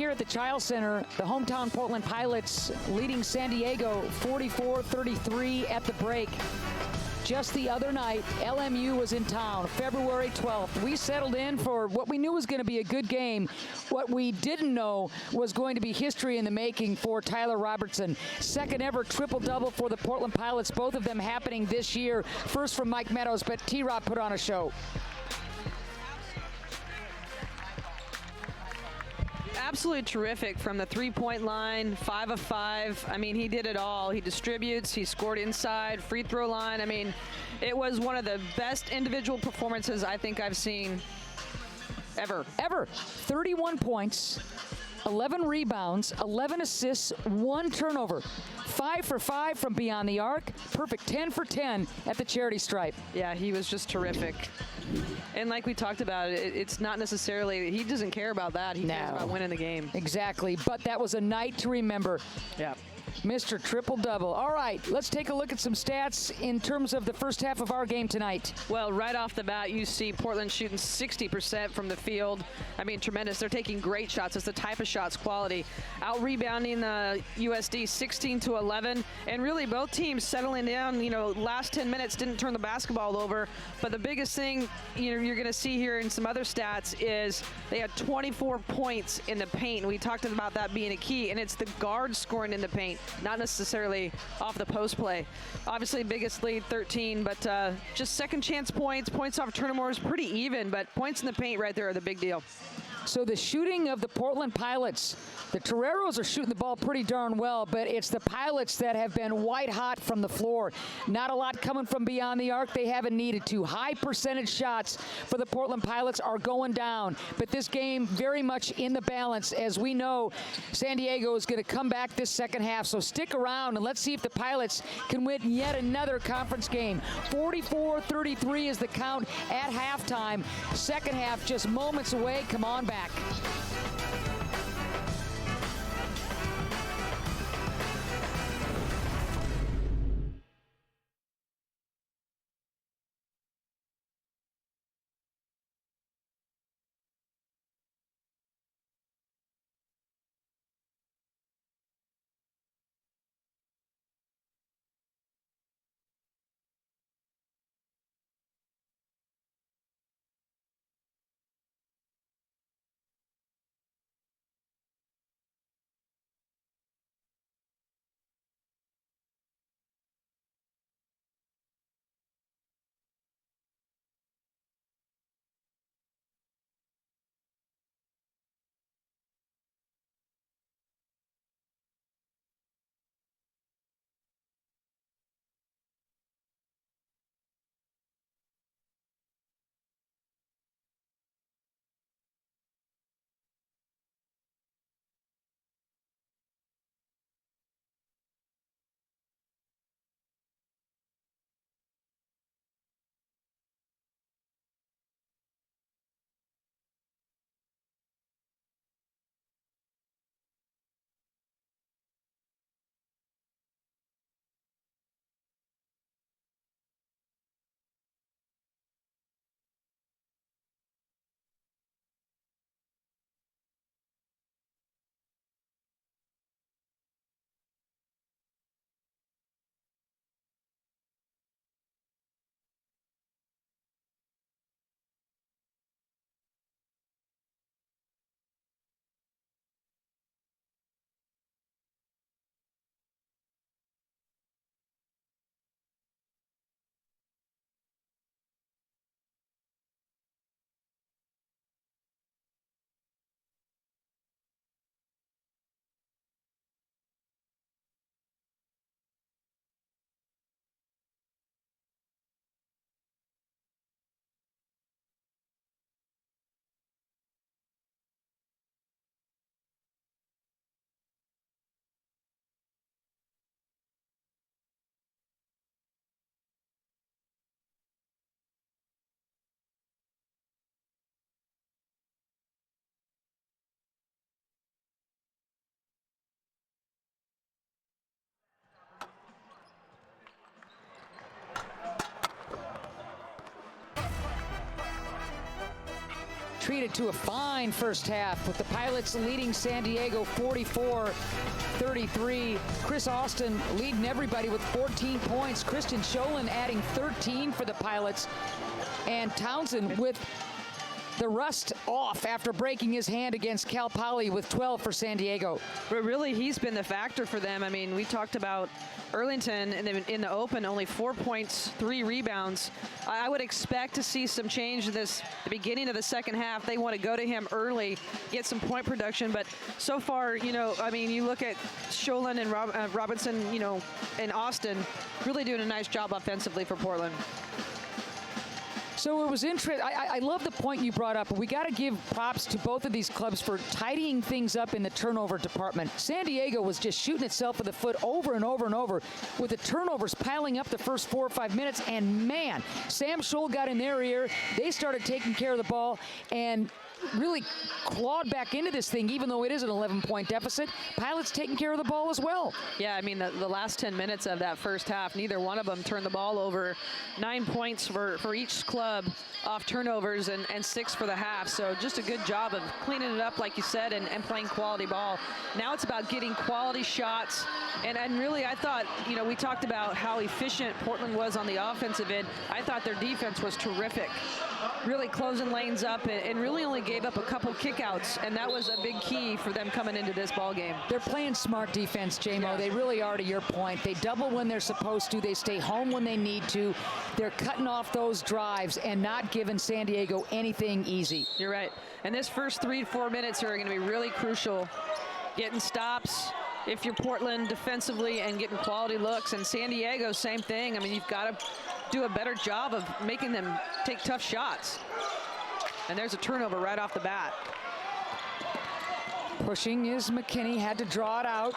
here at the Child Center, the hometown Portland Pilots leading San Diego 44-33 at the break. Just the other night, LMU was in town, February 12th. We settled in for what we knew was going to be a good game. What we didn't know was going to be history in the making for Tyler Robertson. Second ever triple-double for the Portland Pilots, both of them happening this year. First from Mike Meadows, but T-Rob put on a show. Absolutely terrific from the three-point line, 5 of 5. I mean, he did it all. He distributes, he scored inside, free throw line. I mean, it was one of the best individual performances I think I've seen ever. 31 points, 11 rebounds, 11 assists, 1 turnover. 5 for 5 from beyond the arc. Perfect 10 for 10 at the charity stripe. Yeah, he was just terrific. And like we talked about, it's not necessarily, he doesn't care about that. He cares about winning the game. Exactly, but that was a night to remember. Yeah. Mr. Triple-Double. All right, let's take a look at some stats in terms of the first half of our game tonight. Well, right off the bat, you see Portland shooting 60% from the field. I mean, tremendous. They're taking great shots. It's the type of shots, quality. Out-rebounding the USD 16-11. And really, both teams settling down. You know, last 10 minutes didn't turn the basketball over. But the biggest thing you're going to see here in some other stats is they had 24 points in the paint. And we talked about that being a key. And it's the guards scoring in the paint, not necessarily off the post play. Obviously, biggest lead, 13, but just second chance points, points off turnovers, pretty even, but points in the paint right there are the big deal. So the shooting of the Portland Pilots, the Toreros are shooting the ball pretty darn well, but it's the Pilots that have been white hot from the floor. Not a lot coming from beyond the arc. They haven't needed to. High percentage shots for the Portland Pilots are going down, but this game very much in the balance. As we know, San Diego is going to come back this second half, so stick around and let's see if the Pilots can win yet another conference game. 44-33 is the count at halftime. Second half just moments away. Come on back. treated to a fine first half with the Pilots leading San Diego 44-33. Chris Austin leading everybody with 14 points. Christian Scholin adding 13 for the Pilots. And Townsend with the rust off after breaking his hand against Cal Poly with 12 for San Diego. But really, he's been the factor for them. I mean, we talked about Arlington in the open, only 4 points, 3 rebounds. I would expect to see some change in the beginning of the second half. They want to go to him early, get some point production. But so far, you know, I mean, you look at Scholin and Robinson, you know, and Austin really doing a nice job offensively for Portland. So it was interesting. I love the point you brought up. We got to give props to both of these clubs for tidying things up in the turnover department. San Diego was just shooting itself in the foot over and over and over with the turnovers piling up the first 4 or 5 minutes. And man, Sam Scholl got in their ear. They started taking care of the ball and really clawed back into this thing, even though it is an 11-point deficit. Pilots taking care of the ball as well. Yeah, I mean, the last 10 minutes of that first half, neither one of them turned the ball over. 9 points for each club off turnovers and 6 for the half. So just a good job of cleaning it up, like you said, and playing quality ball. Now it's about getting quality shots. And really, I thought, you know, we talked about how efficient Portland was on the offensive end. I thought their defense was terrific. Really closing lanes up and really only gave up a couple kickouts, and that was a big key for them coming into this ball game. They're playing smart defense, J-Mo. Yeah. They really are, to your point. They double when they're supposed to. They stay home when they need to. They're cutting off those drives and not giving San Diego anything easy. You're right. And this first 3 to 4 minutes are going to be really crucial. Getting stops if you're Portland defensively and getting quality looks. And San Diego, same thing. I mean, you've got to do a better job of making them take tough shots. And there's a turnover right off the bat. Pushing is McKinney, had to draw it out.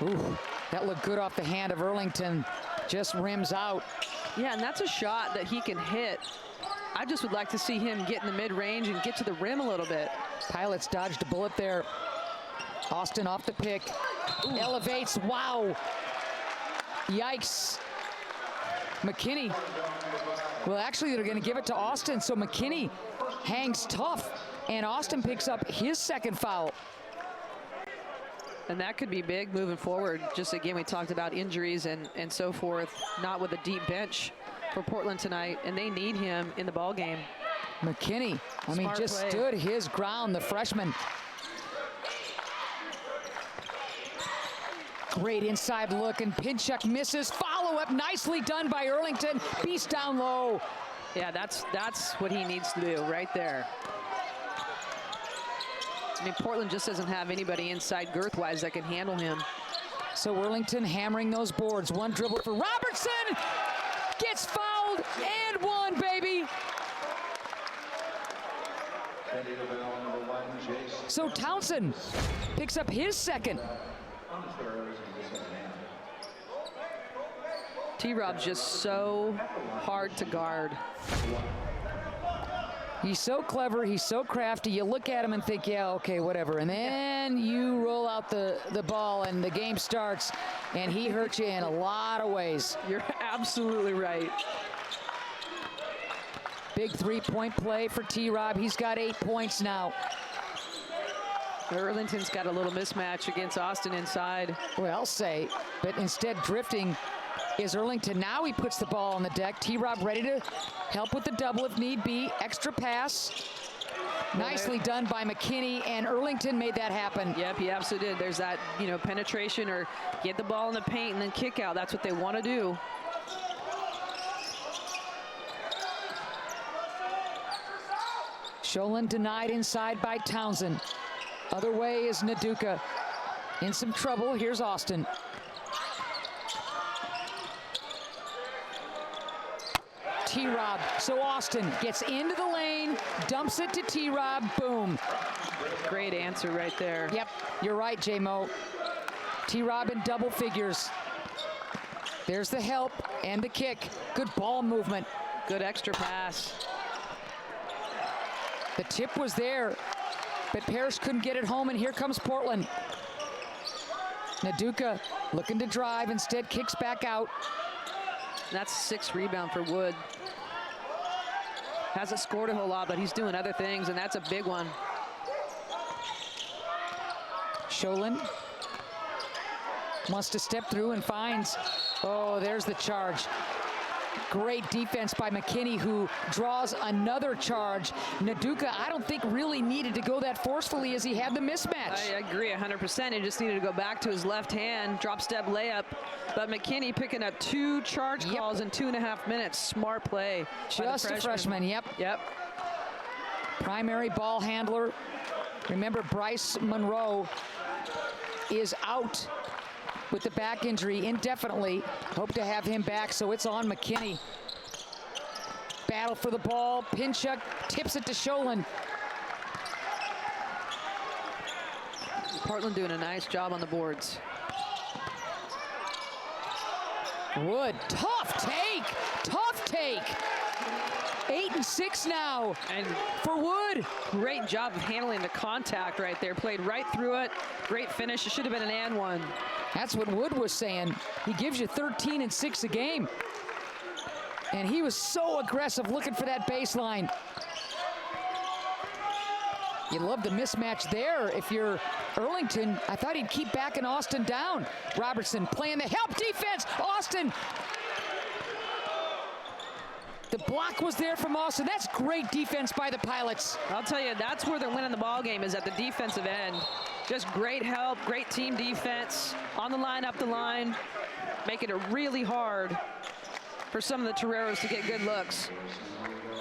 Ooh, that looked good off the hand of Arlington. Just rims out. Yeah, and that's a shot that he can hit. I just would like to see him get in the mid-range and get to the rim a little bit. Pilots dodged a bullet there. Austin off the pick. Ooh. Elevates, wow. Yikes. McKinney. Well, actually, they're going to give it to Austin, so McKinney hangs tough, and Austin picks up his second foul. And that could be big moving forward. Just again, we talked about injuries and so forth, not with a deep bench for Portland tonight, and they need him in the ball game. McKinney, I mean, just play. stood his ground, the freshman. Great inside look, and Pinchuk misses. Follow-up nicely done by Arlington. Beast down low. Yeah, that's what he needs to do right there. I mean, Portland just doesn't have anybody inside girth-wise that can handle him. So Arlington hammering those boards. One dribble for Robertson. Gets fouled and one, baby. So Townsend picks up his second. T-Rob's just so hard to guard. He's so clever, he's so crafty. You look at him and think, yeah, okay, whatever. And then you roll out the ball and the game starts, and he hurts you in a lot of ways. You're absolutely right. Big three-point play for T-Rob. He's got 8 points now. Arlington's got a little mismatch against Austin inside. Well, I'll say, but instead drifting is Arlington. Now he puts the ball on the deck. T-Rob ready to help with the double if need be. Extra pass. Nicely done by McKinney, and Arlington made that happen. Yep, he absolutely did. There's that, you know, penetration or get the ball in the paint and then kick out. That's what they want to do. Scholin denied inside by Townsend. Other way is Naduka. In some trouble. Here's Austin. T-Rob. So Austin gets into the lane, dumps it to T-Rob. Boom. Great answer right there. Yep, you're right, J-Mo. T-Rob in double figures. There's the help and the kick. Good ball movement. Good extra pass. The tip was there, but Parrish couldn't get it home, and here comes Portland. Naduka looking to drive, instead kicks back out. That's 6th rebound for Wood. Hasn't scored a whole lot, but he's doing other things, and that's a big one. Sholin wants to step through and finds. Oh, there's the charge. Great defense by McKinney, who draws another charge. Naduka, I don't think really needed to go that forcefully as he had the mismatch. I agree 100%. He just needed to go back to his left hand, drop step layup. But McKinney picking up 2 charge calls in 2.5 minutes. Smart play. Just a freshman, yep. Primary ball handler. Remember, Bryce Monroe is out with the back injury indefinitely. Hope to have him back, so it's on McKinney. Battle for the ball. Pinchuk tips it to Sholin. Portland doing a nice job on the boards. Wood, tough take, tough take. 8 and 6 now, and for Wood. Great job of handling the contact right there. Played right through it. Great finish. It should have been an and one. That's what Wood was saying. He gives you 13 and 6 a game. And he was so aggressive looking for that baseline. You love the mismatch there. If you're Arlington, I thought he'd keep backing Austin down. Robertson playing the help defense. Austin. The block was there from Austin. That's great defense by the Pilots. I'll tell you, that's where they're winning the ball game, is at the defensive end. Just great help, great team defense, on the line, up the line, making it really hard for some of the Toreros to get good looks.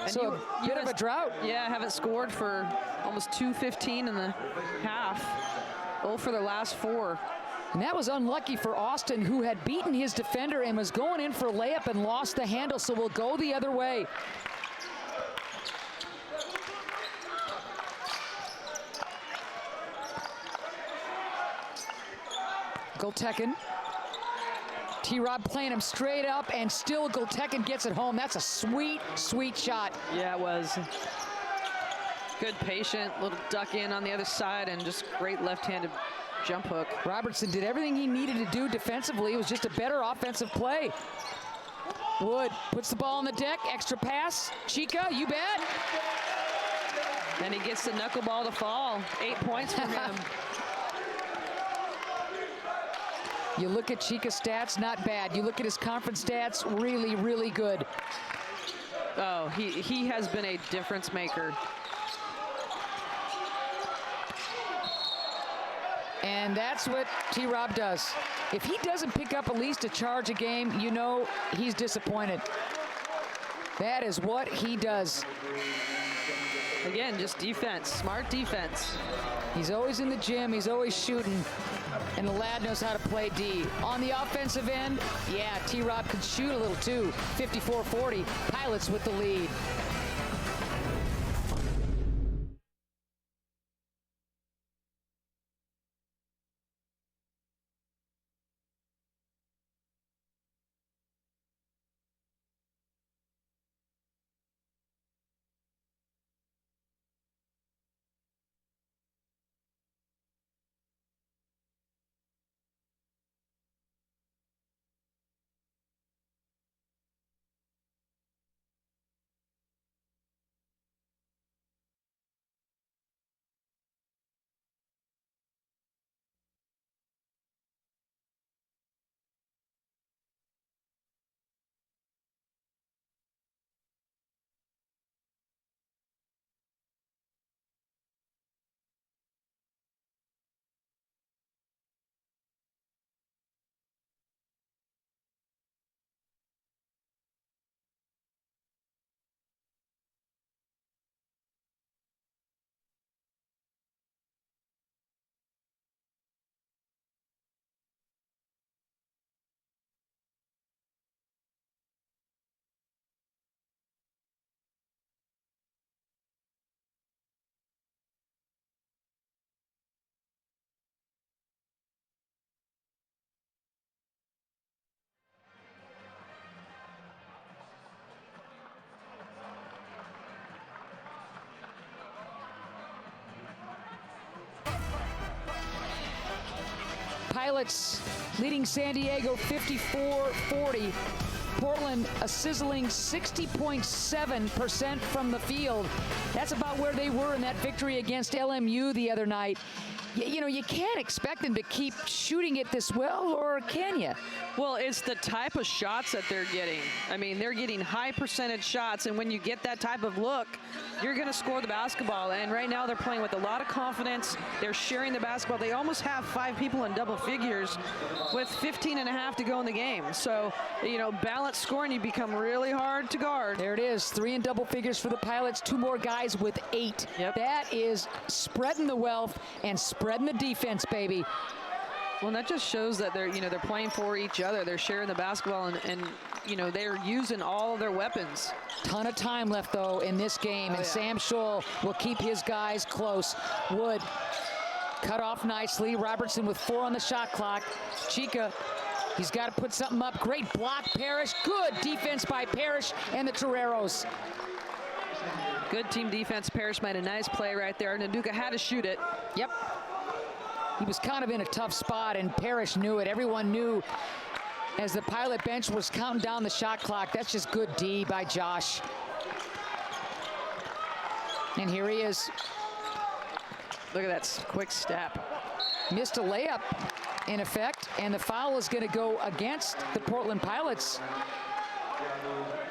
And so a bit of a drought. Yeah, haven't scored for almost 2:15 in the half. 0 for their last 4. And that was unlucky for Austin, who had beaten his defender and was going in for a layup and lost the handle, so we'll go the other way. Gultekin. T-Rob playing him straight up, and still Gultekin gets it home. That's a sweet, sweet shot. Yeah, it was. Good patient, little duck in on the other side, and just great left-handed jump hook. Robertson did everything he needed to do defensively. It was just a better offensive play. Wood puts the ball on the deck, extra pass. Chica, you bet. And he gets the knuckleball to fall. 8 points for him. You look at Chica's stats, not bad. You look at his conference stats, really, really good. Oh, he has been a difference maker. And that's what T-Rob does. If he doesn't pick up at least a charge a game, you know he's disappointed. That is what he does. Again, just defense, smart defense. He's always in the gym, he's always shooting, and the lad knows how to play D. On the offensive end, yeah, T-Rob can shoot a little too. 54-40, Pilots with the lead. Pilots leading San Diego 54-40. Portland a sizzling 60.7% from the field. That's about where they were in that victory against LMU the other night. You know, you can't expect them to keep shooting it this well, or can you? Well, it's the type of shots that they're getting. I mean, they're getting high percentage shots, and when you get that type of look, you're going to score the basketball. And right now they're playing with a lot of confidence. They're sharing the basketball. They almost have 5 people in double figures with 15 and a half to go in the game. So, you know, balanced scoring, you become really hard to guard. There it is, 3 in double figures for the Pilots, 2 more guys with 8. Yep. That is spreading the wealth and spreading the defense, baby. Well, and that just shows that they're, you know, they're playing for each other. They're sharing the basketball, and you know, they're using all of their weapons. Ton of time left, though, in this game, and Sam Scholl will keep his guys close. Wood cut off nicely. Robertson with 4 on the shot clock. Chica, he's got to put something up. Great block, Parrish. Good defense by Parrish and the Toreros. Good team defense. Parrish made a nice play right there. Naduka had to shoot it. Yep. He was kind of in a tough spot, and Parrish knew it. Everyone knew as the Pilot bench was counting down the shot clock. That's just good D by Josh. And here he is. Look at that quick step. Missed a layup, in effect, and the foul is going to go against the Portland Pilots.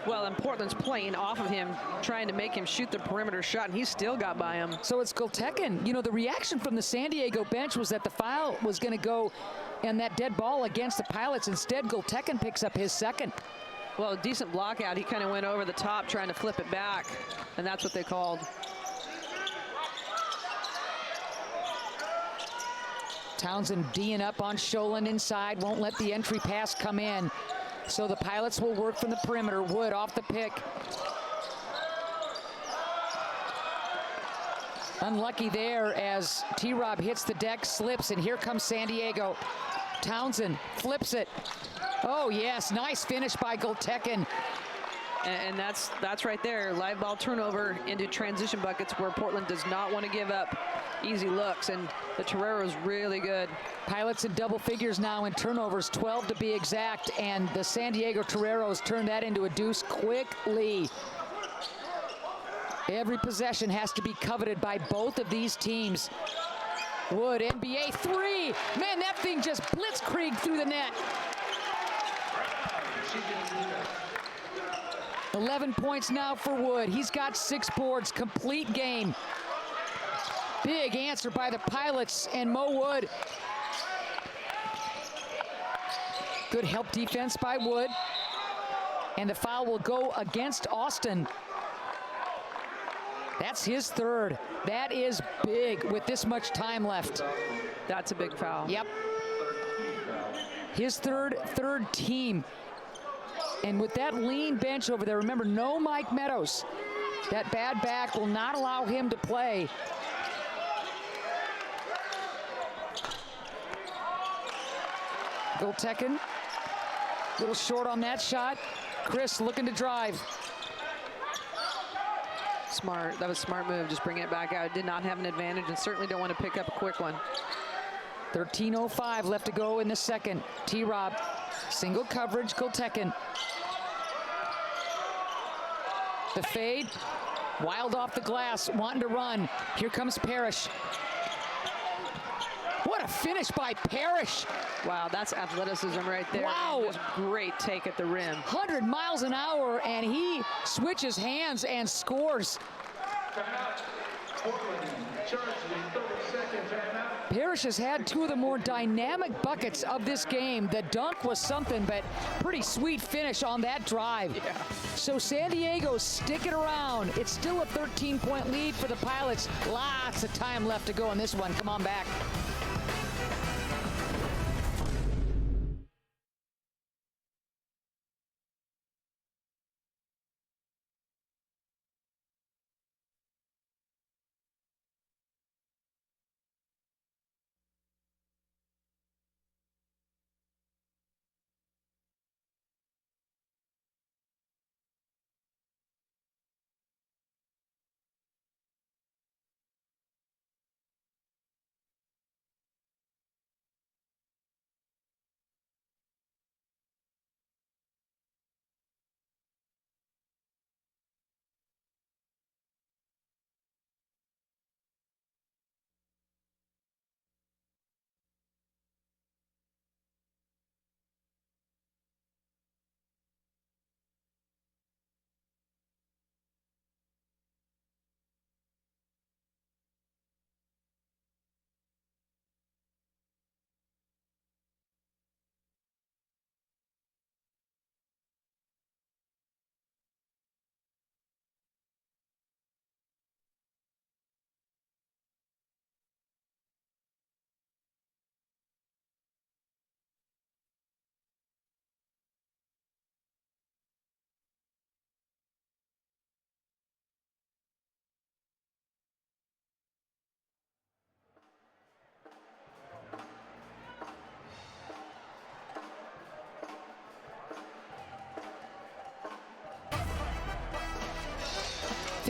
Well, and Portland's playing off of him, trying to make him shoot the perimeter shot, and he still got by him. So it's Gultekin. You know, the reaction from the San Diego bench was that the foul was going to go and that dead ball against the Pilots. Instead, Gultekin picks up his second. Well, a decent block out. He kind of went over the top trying to flip it back, and that's what they called. Townsend D'ing up on Sholin inside, won't let the entry pass come in. So the Pilots will work from the perimeter. Wood off the pick. Unlucky there as T-Rob hits the deck, slips, and here comes San Diego. Townsend flips it. Oh, yes, nice finish by Gultekin. And that's right there. Live ball turnover into transition buckets where Portland does not want to give up easy looks, and the Toreros really good. Pilots in double figures now in turnovers, 12 to be exact, and the San Diego Toreros turn that into a deuce quickly. Every possession has to be coveted by both of these teams. Wood, NBA 3. Man, that thing just blitzkrieged through the net. 11 points now for Wood. He's got 6 boards, complete game. Big answer by the Pilots and Mo Wood. Good help defense by Wood. And the foul will go against Austin. That's his 3rd. That is big with this much time left. That's a big foul. Yep. His third team. And with that lean bench over there, remember, no Mike Meadows. That bad back will not allow him to play. Gultekin, a little short on that shot. Chris looking to drive. Smart. That was a smart move. Just bring it back out. Did not have an advantage and certainly don't want to pick up a quick one. 13:05 left to go in the second. T-Rob, single coverage, Gultekin. The fade, wild off the glass, wanting to run. Here comes Parrish. What a finish by Parrish. Wow, that's athleticism right there. Wow. Just great take at the rim. 100 miles an hour, and he switches hands and scores. Parrish has had 2 of the more dynamic buckets of this game. The dunk was something, but pretty sweet finish on that drive. Yeah. So San Diego sticking around. It's still a 13-point lead for the Pilots. Lots of time left to go in this one. Come on back.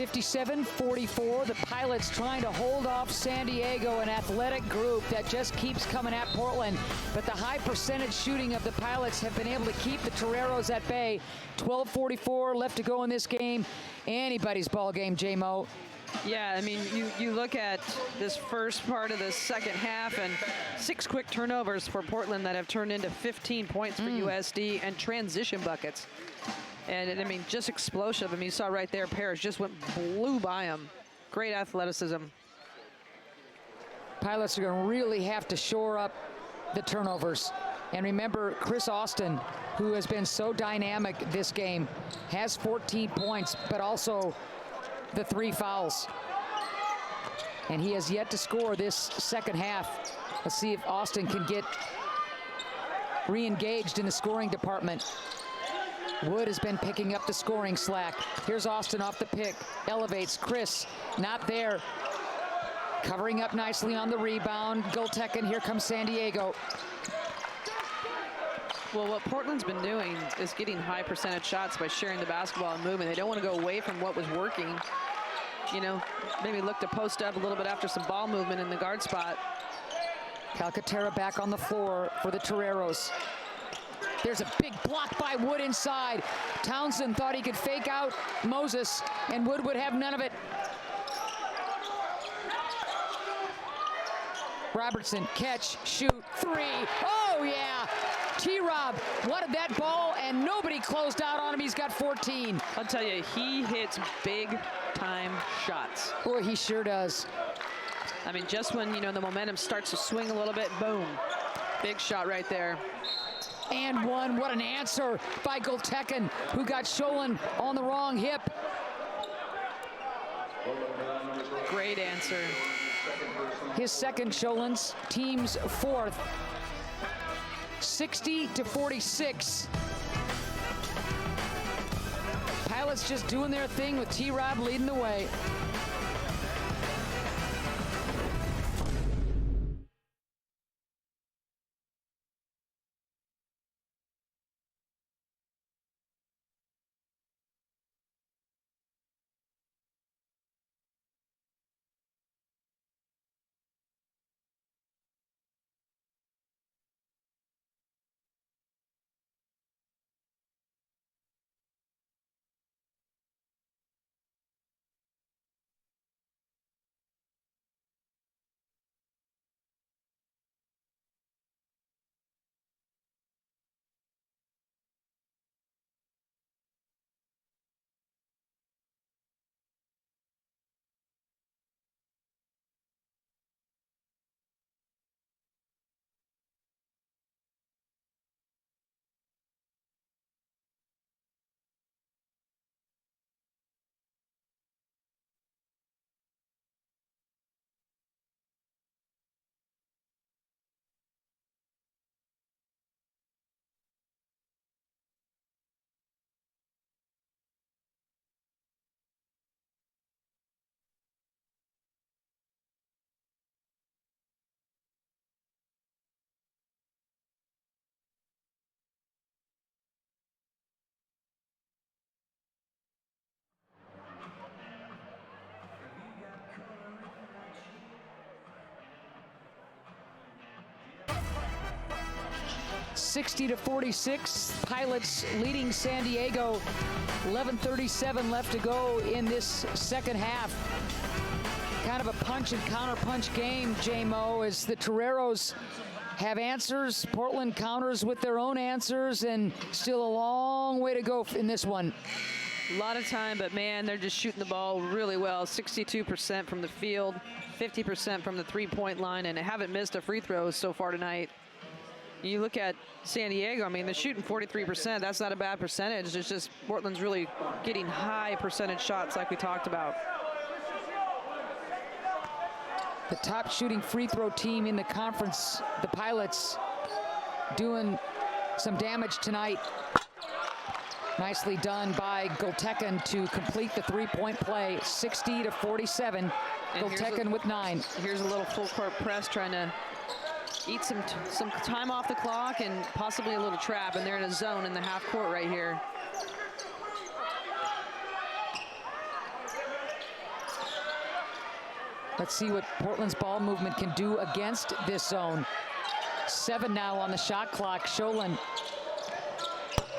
57-44. The Pilots trying to hold off San Diego, an athletic group that just keeps coming at Portland. But the high percentage shooting of the Pilots have been able to keep the Toreros at bay. 12:44 left to go in this game. Anybody's ball game, J-Mo. Yeah, I mean, you look at this first part of the second half, and 6 quick turnovers for Portland that have turned into 15 points for USD and transition buckets. And I mean, just explosive. I mean, you saw right there, Parrish just blew by him. Great athleticism. Pilots are going to really have to shore up the turnovers. And remember, Chris Austin, who has been so dynamic this game, has 14 points, but also the 3 fouls. And he has yet to score this second half. Let's see if Austin can get re-engaged in the scoring department. Wood has been picking up the scoring slack. Here's Austin off the pick, elevates. Chris, not there. Covering up nicely on the rebound. Gultekin, here comes San Diego. Well, what Portland's been doing is getting high percentage shots by sharing the basketball and moving. They don't want to go away from what was working. You know, maybe look to post up a little bit after some ball movement in the guard spot. Calcaterra back on the floor for the Toreros. There's a big block by Wood inside. Townsend thought he could fake out Moses, and Wood would have none of it. Robertson, catch, shoot, 3. Oh, yeah. T-Rob wanted that ball, and nobody closed out on him. He's got 14. I'll tell you, he hits big-time shots. Boy, he sure does. I mean, just when, you know, the momentum starts to swing a little bit, boom. Big shot right there. And one. What an answer by Gultekin, who got Sholin on the wrong hip. Great answer. His second, Sholin's, team's 4th. 60-46. Pilots just doing their thing with T-Rob leading the way. (60-46). Pilots leading San Diego. 11:37 left to go in this second half. Kind of a punch and counter punch game, J-Mo, as the Toreros have answers. Portland counters with their own answers, and still a long way to go in this one. A lot of time, but man, they're just shooting the ball really well. 62% from the field, 50% from the three-point line, and haven't missed a free throw so far tonight. You look at San Diego, I mean, they're shooting 43%. That's not a bad percentage. It's just Portland's really getting high percentage shots like we talked about. The top shooting free throw team in the conference, the Pilots, doing some damage tonight. Nicely done by Gultekin to complete the three-point play. 60-47. Gultekin with 9. Here's a little full court press trying to eat some time off the clock and possibly a little trap, and they're in a zone in the half court right here. Let's see what Portland's ball movement can do against this zone. 7 now on the shot clock. Sholin,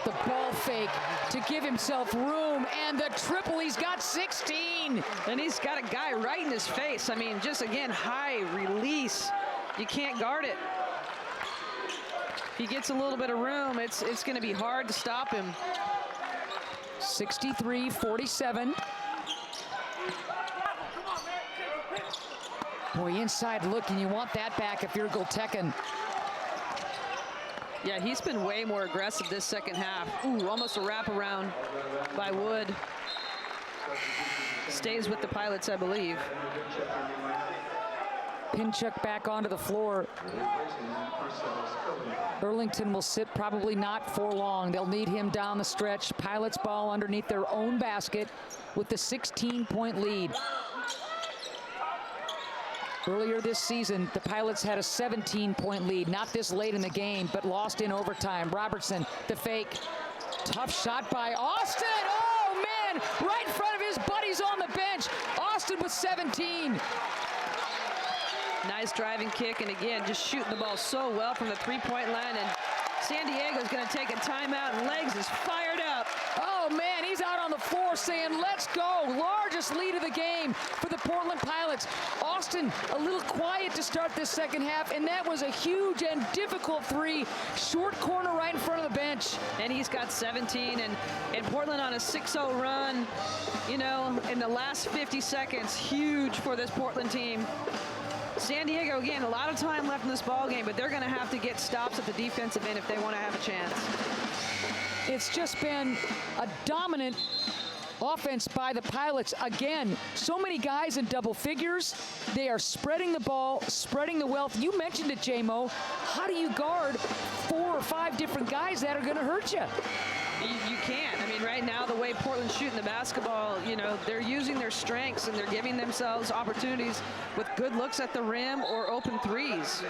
the ball fake to give himself room, and the triple. He's got 16. And he's got a guy right in his face. I mean, just again, high release. You can't guard it. If he gets a little bit of room, it's going to be hard to stop him. 63-47. Boy, inside look, and you want that back if you're Gultekin. Yeah, he's been way more aggressive this second half. Ooh, almost a wraparound by Wood. Stays with the Pilots, I believe. Pinchuk back onto the floor. Burlington will sit probably not for long. They'll need him down the stretch. Pilots ball underneath their own basket with the 16-point lead. Earlier this season, the Pilots had a 17-point lead, not this late in the game, but lost in overtime. Robertson, the fake. Tough shot by Austin. Oh, man, right in front of his buddies on the bench. Austin with 17. Nice driving kick, and again, just shooting the ball so well from the three-point line, and San Diego's going to take a timeout, and Legs is fired up. Oh, man, he's out on the floor saying, let's go. Largest lead of the game for the Portland Pilots. Austin a little quiet to start this second half, and that was a huge and difficult three. Short corner right in front of the bench. And he's got 17, and Portland on a 6-0 run, you know, in the last 50 seconds. Huge for this Portland team. San Diego, again, a lot of time left in this ball game, but they're going to have to get stops at the defensive end if they want to have a chance. It's just been a dominant offense by the Pilots. Again, so many guys in double figures. They are spreading the ball, spreading the wealth. You mentioned it, J-Mo. How do you guard 4 or 5 different guys that are going to hurt you? You can't. I mean, right now, the way Portland's shooting the basketball, you know, they're using their strengths and they're giving themselves opportunities with good looks at the rim or open threes.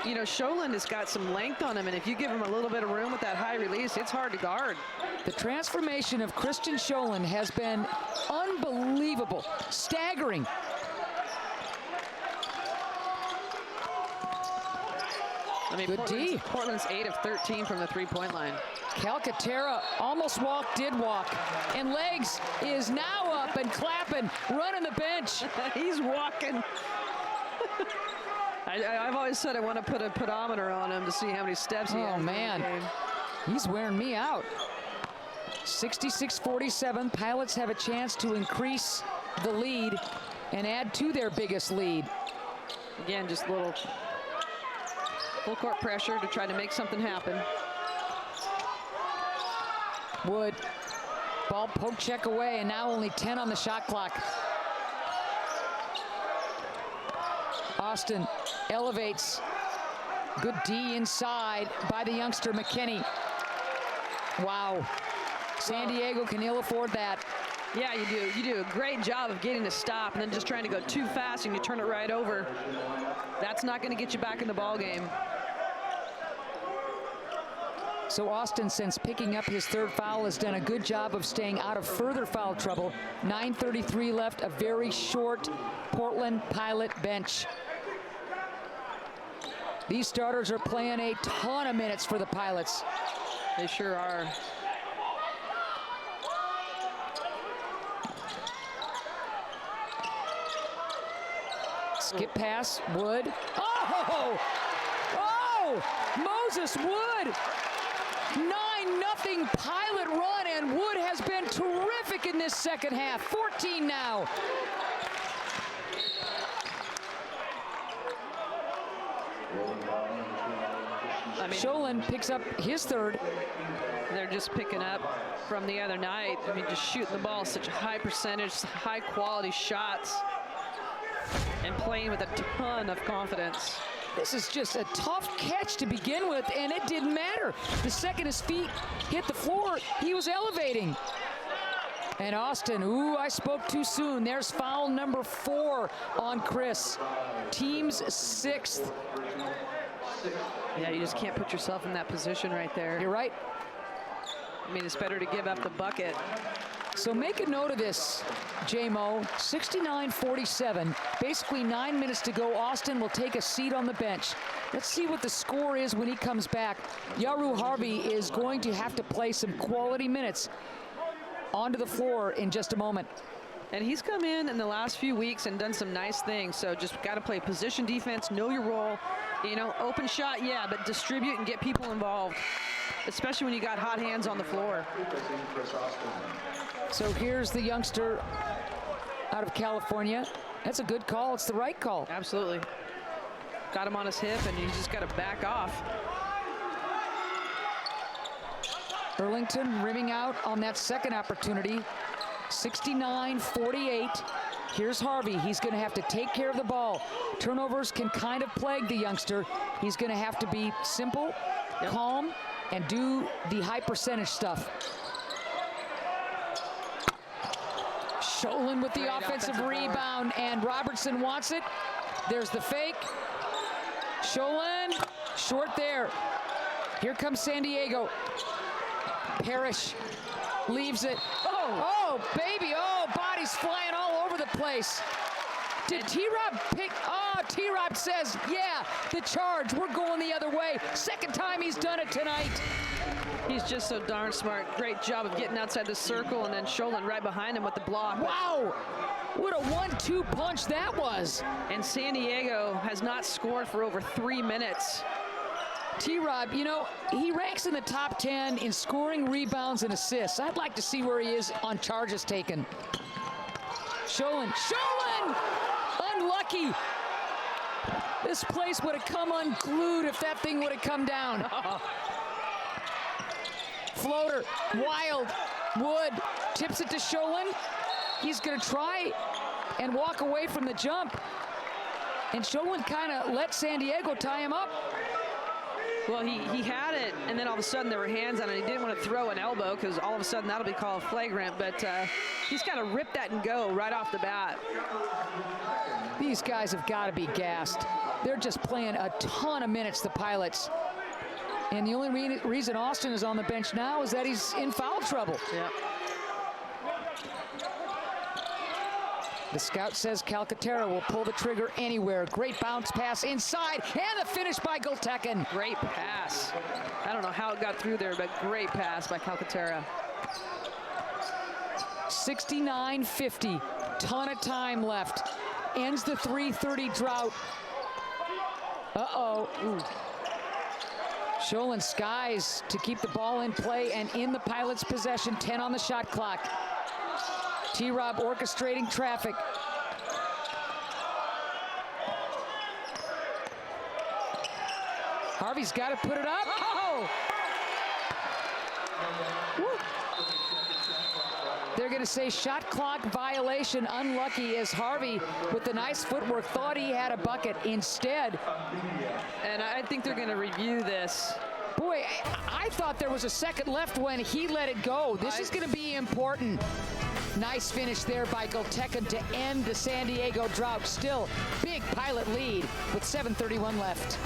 You know, Sholin has got some length on him, and if you give him a little bit of room with that high release, it's hard to guard. The transformation of Christian Sholin has been unbelievable, staggering. I mean, Good D. Portland's 8 of 13 from the three-point line. Calcaterra almost walked, did walk. And Legs is now up and clapping, running the bench. He's walking. I've always said I want to put a pedometer on him to see how many steps he has. Oh, man. He's wearing me out. 66-47. Pilots have a chance to increase the lead and add to their biggest lead. Again, just little full court pressure to try to make something happen. Wood, ball poke check away, and now only 10 on the shot clock. Austin elevates. Good D inside by the youngster McKinney. Wow. San Diego can ill afford that. Yeah, you do. You do a great job of getting a stop and then just trying to go too fast and you turn it right over. That's not going to get you back in the ball game. So Austin, since picking up his 3rd foul, has done a good job of staying out of further foul trouble. 9:33 left, a very short Portland Pilot bench. These starters are playing a ton of minutes for the Pilots. They sure are. Skip pass, Wood. Oh! Oh! Moses Wood! 9-0 Pilot run, and Wood has been terrific in this second half. 14 now. I mean, Sholin picks up his 3rd. they're just picking up from the other night. I mean, just shooting the ball such a high percentage, high quality shots, and playing with a ton of confidence. This is just a tough catch to begin with, and it didn't matter. The second his feet hit the floor, he was elevating. And Austin, ooh, I spoke too soon. There's foul number 4 on Chris. Team's 6th. Yeah, you just can't put yourself in that position right there. You're right. I mean, it's better to give up the bucket So make a note of this, J-Mo. 69-47, basically 9 minutes to go. Austin will take a seat on the bench. Let's see what the score is when he comes back. Yaru Harvey is going to have to play some quality minutes onto the floor in just a moment. And he's come in the last few weeks and done some nice things. So just got to play position defense, know your role. You know, open shot, yeah, but distribute and get people involved, especially when you got hot hands on the floor. So here's the youngster out of California. That's a good call. It's the right call. Absolutely. Got him on his hip, and you just got to back off. Burlington rimming out on that second opportunity. 69-48. Here's Harvey. He's going to have to take care of the ball. Turnovers can kind of plague the youngster. He's going to have to be simple, calm, and do the high percentage stuff. Sholin with the offensive rebound, and Robertson wants it. There's the fake. Sholin, short there. Here comes San Diego. Parrish leaves it. Oh, baby. Oh, bodies flying all over the place. Did T-Rob pick? Oh, T-Rob says, yeah, the charge. We're going the other way. Second time he's done it tonight. He's just so darn smart. Great job of getting outside the circle, and then Sholin right behind him with the block. Wow. What a 1-2 punch that was. And San Diego has not scored for over 3 minutes. T-Rob, you know, he ranks in the top 10 in scoring, rebounds, and assists. I'd like to see where he is on charges taken. Sholin, unlucky. This place would have come unglued if that thing would have come down. Floater, wild, Wood tips it to Sholin. He's gonna try and walk away from the jump. And Sholin kind of let San Diego tie him up. Well, he had it, and then all of a sudden there were hands on it. He didn't want to throw an elbow because all of a sudden that'll be called flagrant, but he's got to rip that and go right off the bat. These guys have got to be gassed. They're just playing a ton of minutes, the Pilots. And the only reason Austin is on the bench now is that he's in foul trouble. Yeah. The scout says Calcaterra will pull the trigger anywhere. Great bounce pass inside, and the finish by Gultekin. Great pass. I don't know how it got through there, but great pass by Calcaterra. 69-50, ton of time left. Ends the 3:30 drought. Uh-oh. Sholin skies to keep the ball in play and in the Pilots' possession, 10 on the shot clock. T-Rob orchestrating traffic. Harvey's got to put it up. Oh! They're going to say shot clock violation. Unlucky as Harvey, with the nice footwork, thought he had a bucket instead. And I think they're going to review this. Boy, I thought there was a second left when he let it go. This is going to be important. Nice finish there by Gultekin to end the San Diego drought. Still, big Pilot lead with 7:31 left.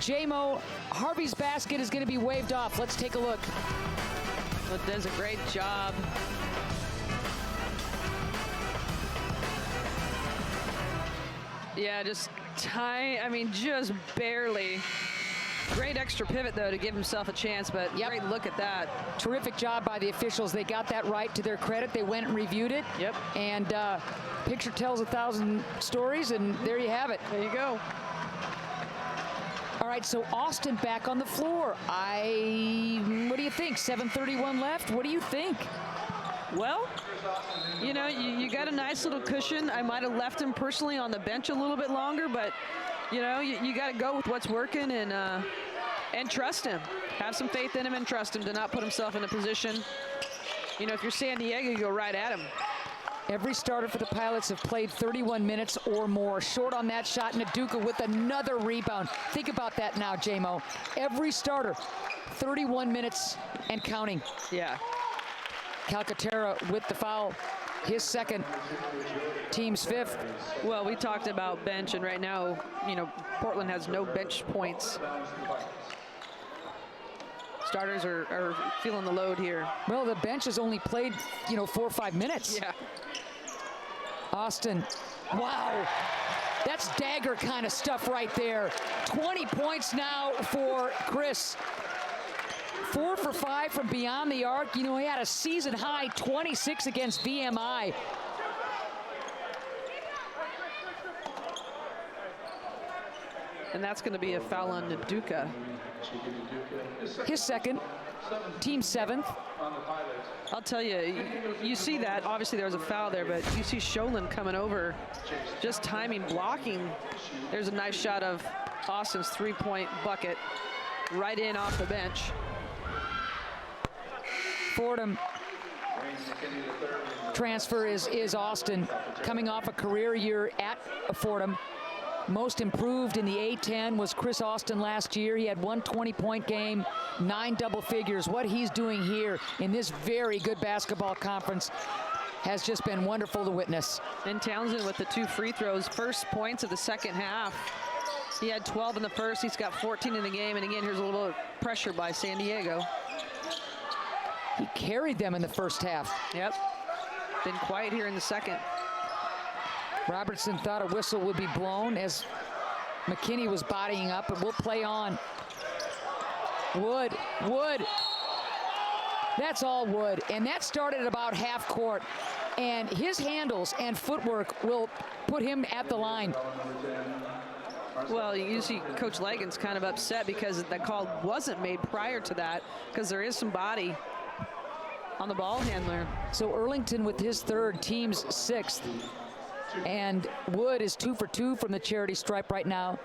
J-Mo, Harvey's basket is going to be waved off. Let's take a look. Well, does a great job. Yeah, just just barely. Great extra pivot, though, to give himself a chance, but great look at that. Terrific job by the officials. They got that right to their credit. They went and reviewed it. Yep. And picture tells 1,000 stories, and there you have it. There you go. All right, so Austin back on the floor. What do you think? 7:31 left. What do you think? Well, you know, you got a nice little cushion. I might have left him personally on the bench a little bit longer, but you know, you got to go with what's working and trust him. Have some faith in him and trust him to not put himself in a position. You know, if you're San Diego, you go right at him. Every starter for the Pilots have played 31 minutes or more. Short on that shot, Naduka with another rebound. Think about that now, J-Mo. Every starter, 31 minutes and counting. Yeah. Calcaterra with the foul, his second, team's fifth. Well, we talked about bench, and right now, you know, Portland has no bench points. Starters are feeling the load here. Well, the bench has only played, 4 or 5 minutes. Yeah. Austin, wow. That's dagger kind of stuff right there. 20 points now for Chris. 4 for 5 from beyond the arc. You know, he had a season high 26 against VMI. And that's going to be a foul on Naduka. His second, team seventh. I'll tell you, you see that. Obviously, there was a foul there, but you see Sholin coming over, just timing, blocking. There's a nice shot of Austin's three-point bucket right in off the bench. Fordham transfer is Austin, coming off a career year at Fordham. Most improved in the A-10 was Chris Austin last year. He had one 20-point game, 9 double figures. What he's doing here in this very good basketball conference has just been wonderful to witness. And Townsend with the 2 free throws, first points of the second half. He had 12 in the first. He's got 14 in the game. And again, here's a little pressure by San Diego. He carried them in the first half. Yep. Been quiet here in the second. Robertson thought a whistle would be blown as McKinney was bodying up, but we'll play on. Wood. That's all Wood. And that started at about half court. And his handles and footwork will put him at the line. Well, you see Coach Lagan's kind of upset because the call wasn't made prior to that, because there is some body on the ball handler. So Earlington with his third, team's sixth. And Wood is 2 for 2 from the charity stripe right now.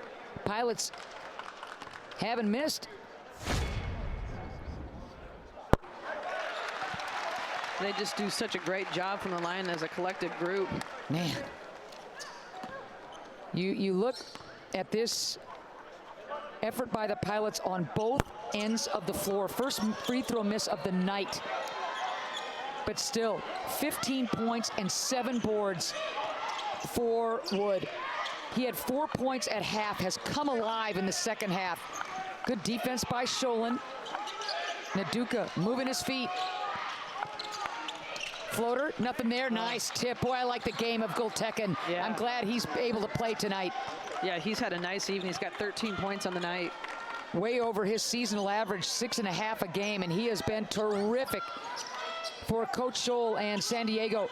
Pilots haven't missed. They just do such a great job from the line as a collective group. Man, you look at this effort by the Pilots on both ends of the floor. First free throw miss of the night. But still, 15 points and 7 boards for Wood. He had 4 points at half, has come alive in the second half. Good defense by Sholin. Naduka moving his feet. Floater, nothing there, nice tip. Boy, I like the game of Gultekin. Yeah. I'm glad he's able to play tonight. Yeah, he's had a nice evening. He's got 13 points on the night. Way over his seasonal average, 6.5 a game, and he has been terrific for Coach Scholl and San Diego.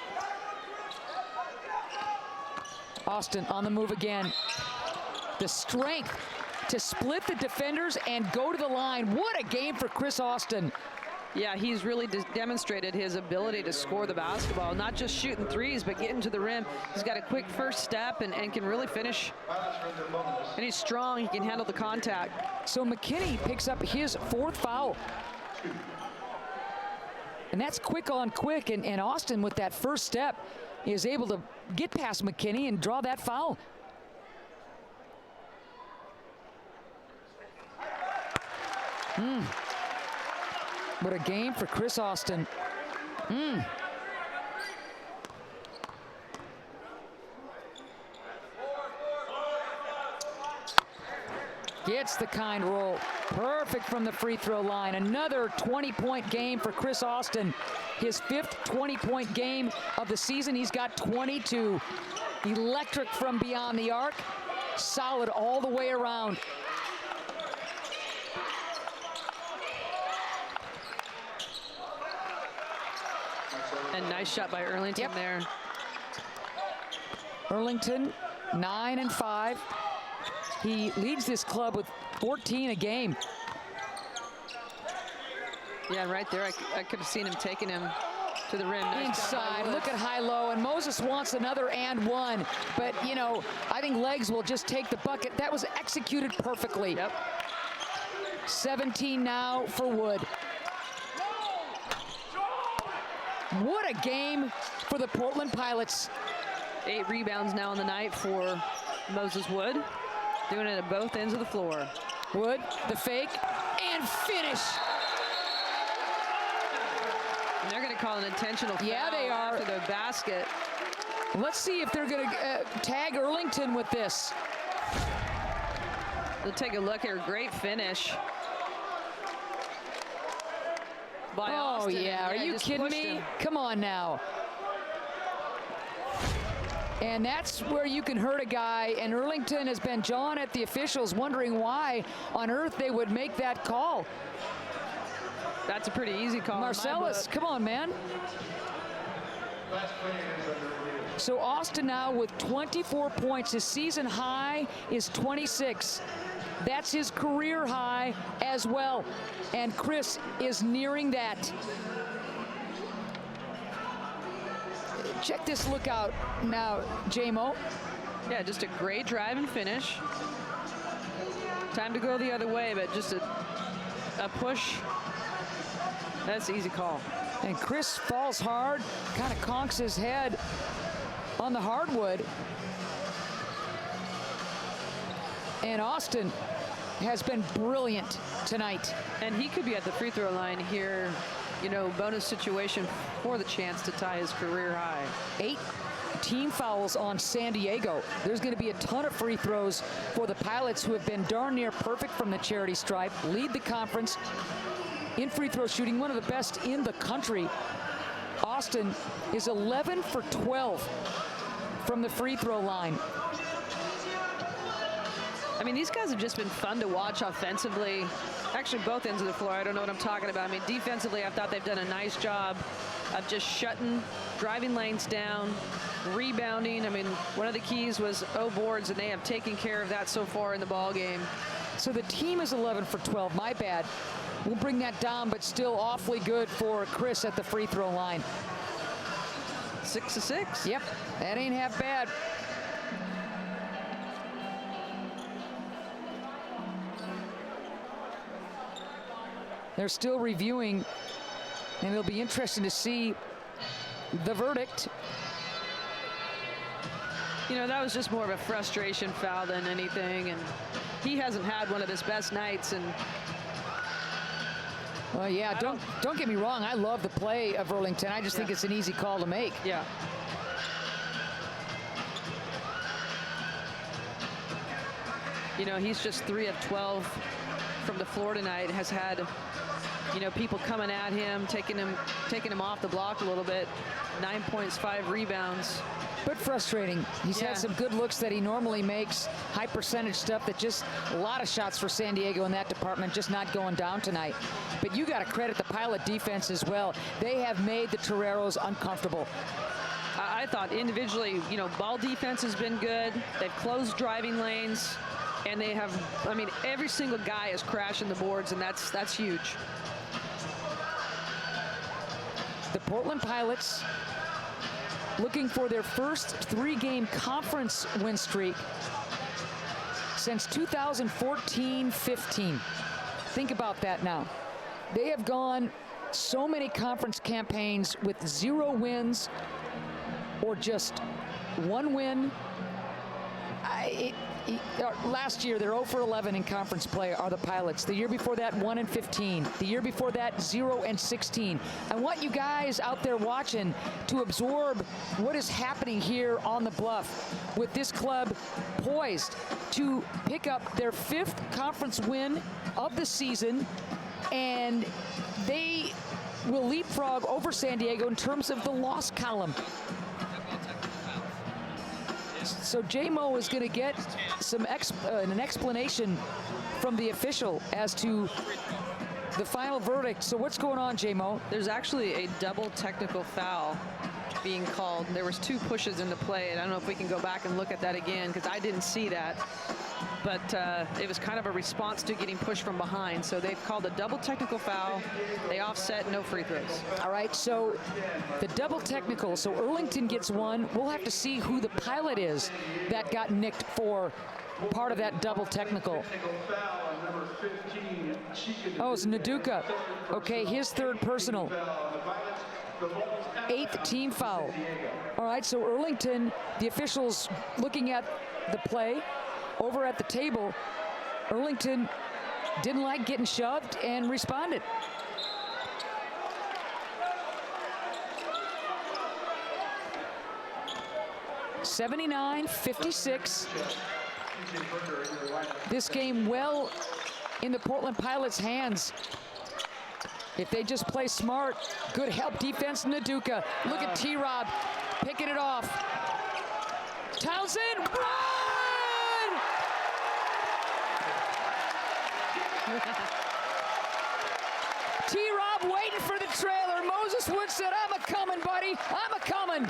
Austin on the move again. The strength to split the defenders and go to the line. What a game for Chris Austin. Yeah, he's really demonstrated his ability to score the basketball, not just shooting threes, but getting to the rim. He's got a quick first step and can really finish. And he's strong, he can handle the contact. So McKinney picks up his 4th foul. And that's quick on quick, and Austin with that first step is able to get past McKinney and draw that foul. What a game for Chris Austin. Gets the kind roll. Perfect from the free throw line. Another 20-point game for Chris Austin. His 5th 20-point game of the season. He's got 22. Electric from beyond the arc. Solid all the way around. And nice shot by Earlington there. Earlington, 9 and 5. He leads this club with 14 a game. Yeah, right there, I could have seen him taking him to the rim. Nice inside, look at high-low, and Moses wants another and one. But, you know, I think legs will just take the bucket. That was executed perfectly. Yep. 17 now for Wood. What a game for the Portland Pilots. 8 rebounds now on the night for Moses Wood. Doing it at both ends of the floor. Wood, the fake, and finish. And they're going to call an intentional foul. Yeah, they are. After the basket. Let's see if they're going to tag Earlington with this. They'll take a look here. Great finish. By Austin. Yeah, are you kidding me? Him. Come on now. And that's where you can hurt a guy, and Earlington has been jawing at the officials, wondering why on earth they would make that call. That's a pretty easy call. Marcellus, come on, man. So Austin now with 24 points. His season high is 26. That's his career high as well. And Chris is nearing that. Check this look out now, J-Mo. Yeah, just a great drive and finish. Time to go the other way, but just a push. That's an easy call. And Chris falls hard, kind of conks his head on the hardwood. And Austin has been brilliant tonight. And he could be at the free throw line here, you know, bonus situation for the chance to tie his career high. 8 team fouls on San Diego. There's going to be a ton of free throws for the Pilots, who have been darn near perfect from the charity stripe, lead the conference in free throw shooting, one of the best in the country. Austin is 11 for 12 from the free throw line. I mean, these guys have just been fun to watch offensively. Actually, both ends of the floor. I don't know what I'm talking about. I mean, defensively, I thought they've done a nice job of just shutting driving lanes down, rebounding. I mean, one of the keys was 0 boards, and they have taken care of that so far in the ball game. So the team is 11 for 12. My bad. We'll bring that down, but still awfully good for Chris at the free throw line. 6 of 6. Yep, that ain't half bad. They're still reviewing, and it'll be interesting to see the verdict. You know, that was just more of a frustration foul than anything, and he hasn't had one of his best nights. And well, yeah, don't get me wrong. I love the play of Earlington. I just think it's an easy call to make. Yeah. You know, he's just 3 of 12 from the floor tonight. Has had, you know, people coming at him, taking him off the block a little bit. 9 points, 5 rebounds. But frustrating. He's had some good looks that he normally makes. High percentage stuff that just a lot of shots for San Diego in that department, just not going down tonight. But you got to credit the Pilot defense as well. They have made the Toreros uncomfortable. I thought individually, you know, ball defense has been good. They've closed driving lanes, and they have, I mean, every single guy is crashing the boards, and that's huge. The Portland Pilots looking for their first 3-game conference win streak since 2014-15. Think about that now. They have gone so many conference campaigns with 0 wins or just 1 win. Last year, they're 0 for 11 in conference play are the Pilots. The year before that, 1 and 15. The year before that, 0 and 16. I want you guys out there watching to absorb what is happening here on the Bluff with this club poised to pick up their 5th conference win of the season, and they will leapfrog over San Diego in terms of the loss column. So J-Mo is going to get some an explanation from the official as to the final verdict. So what's going on, J-Mo? There's actually a double technical foul being called. There was 2 pushes in the play, and I don't know if we can go back and look at that again because I didn't see that. But it was kind of a response to getting pushed from behind. So they've called a double technical foul. They offset, no free throws. All right, so the double technical. So Earlington gets one. We'll have to see who the pilot is that got nicked for part of that double technical. Oh, it's Naduka. Okay, his 3rd personal. 8th team foul. All right, so Earlington, the officials looking at the play over at the table. Earlington didn't like getting shoved and responded. (79-56). This game well in the Portland Pilots' hands. If they just play smart, good help defense, Naduka. Look at T-Rob picking it off. Townsend, run! T-Rob waiting for the trailer. Moses Wood said, I'm a-coming, buddy. I'm a-coming.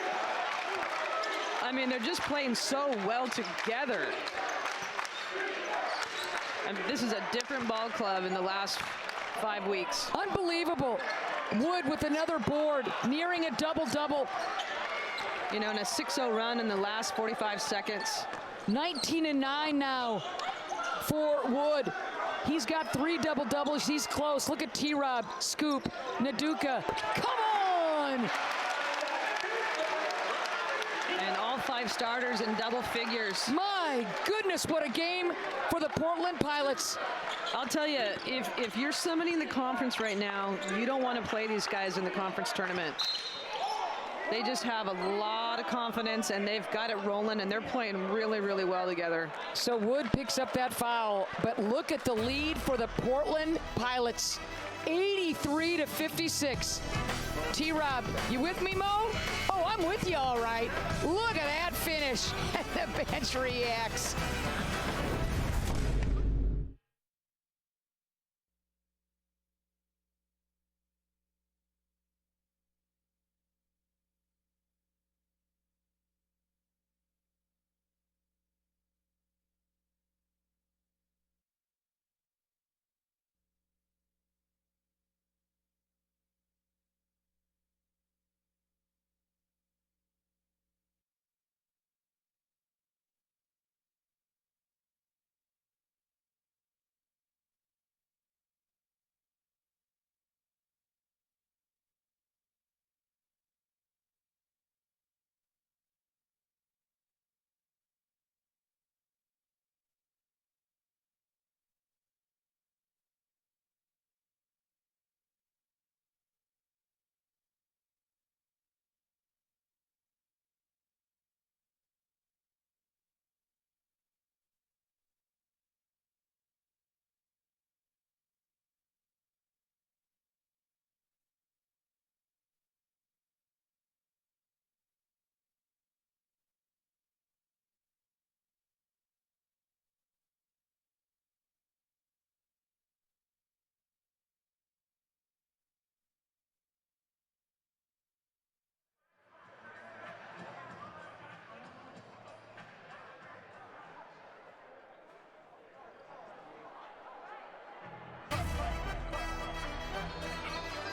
I mean, they're just playing so well together. I mean, this is a different ball club in the last 5 weeks. Unbelievable. Wood with another board, nearing a double-double. You know, in a 6-0 run in the last 45 seconds. 19-9 now for Wood. He's got 3 double-doubles. He's close. Look at T-Rob, scoop, Naduka. Come on! And all 5 starters in double figures. My goodness, what a game for the Portland Pilots. I'll tell you, if you're summoning the conference right now, you don't want to play these guys in the conference tournament. They just have a lot of confidence, and they've got it rolling, and they're playing really, really well together. So Wood picks up that foul, but look at the lead for the Portland Pilots, 83-56. T-Rob, you with me, Mo? Oh, I'm with you, all right. Look at that finish. The bench reacts.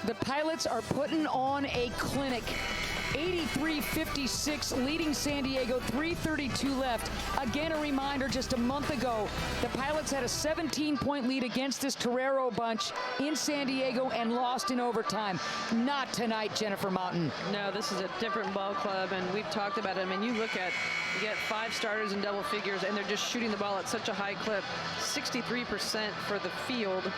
The Pilots are putting on a clinic. 83-56, leading San Diego, 3:32 left. Again, a reminder, just a month ago, the Pilots had a 17-point lead against this Torero bunch in San Diego and lost in overtime. Not tonight, Jennifer Mountain. No, this is a different ball club, and we've talked about it. I mean, you get 5 starters in double figures, and they're just shooting the ball at such a high clip. 63% for the field,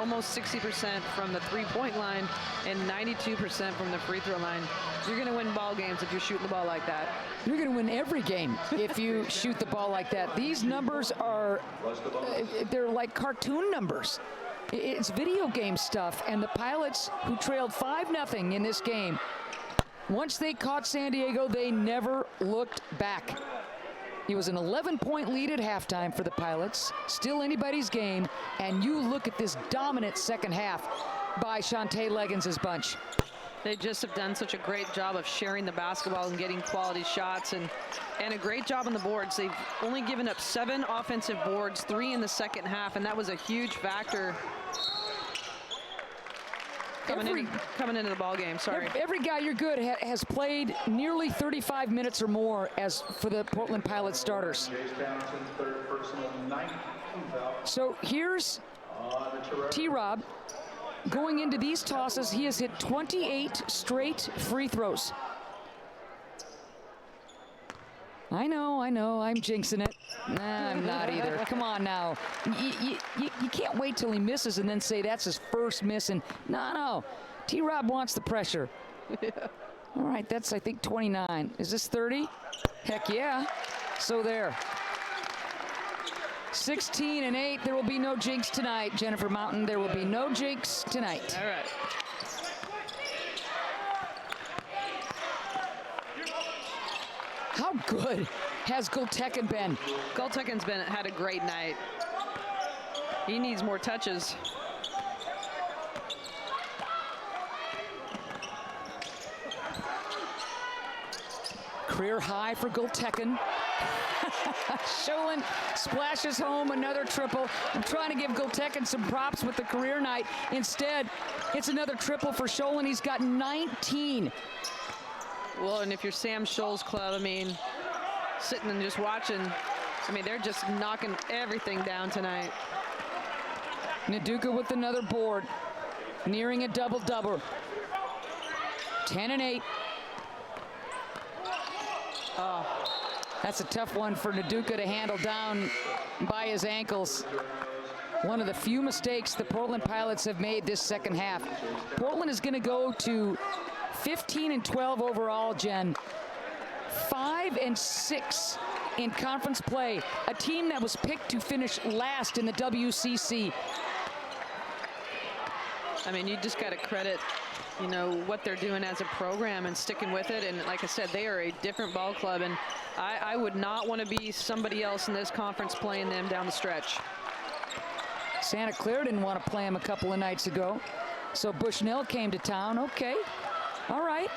almost 60% from the 3-point line, and 92% from the free throw line. You're going to win win ball games if you're shooting the ball like that. You're going to win every game if you shoot the ball like that. These numbers are, they're like cartoon numbers. It's video game stuff, and the Pilots, who trailed 5-0 in this game, once they caught San Diego, they never looked back. It was an 11-point lead at halftime for the Pilots, still anybody's game, and you look at this dominant second half by Shantae Leggins' bunch. They just have done such a great job of sharing the basketball and getting quality shots, and a great job on the boards. They've only given up 7 offensive boards, 3 in the second half, and that was a huge factor coming into the ball game. Sorry. Every guy you're good has played nearly 35 minutes or more as for the Portland Pilots starters. So here's T-Rob. Going into these tosses, he has hit 28 straight free throws. I know, I'm jinxing it. Nah, I'm not either. Come on now. You can't wait till he misses and then say that's his first miss. And no. T-Rob wants the pressure. All right, that's, I think, 29. Is this 30? Heck yeah. So there. 16 and 8. There will be no jinx tonight, Jennifer Mountain. There will be no jinx tonight. All right. How good has Gultekin been? Gultekin's had a great night. He needs more touches. Career high for Gultekin. Sholin splashes home another triple. I'm trying to give Gultekin some props with the career night. Instead, it's another triple for Sholin. He's got 19. Well, and if you're Sam Scholl's club, I mean, sitting and just watching, I mean, they're just knocking everything down tonight. Naduka with another board, nearing a double-double. 10 and 8. Oh, that's a tough one for Naduka to handle down by his ankles. One of the few mistakes the Portland Pilots have made this second half. Portland is going to go to 15 and 12 overall, Jen. 5 and 6 in conference play. A team that was picked to finish last in the WCC. I mean, you just got to credit, you know, what they're doing as a program and sticking with it. And like I said, they are a different ball club, and I would not want to be somebody else in this conference playing them down the stretch. Santa Clara didn't want to play him a couple of nights ago, so Bushnell came to town. Okay, all right.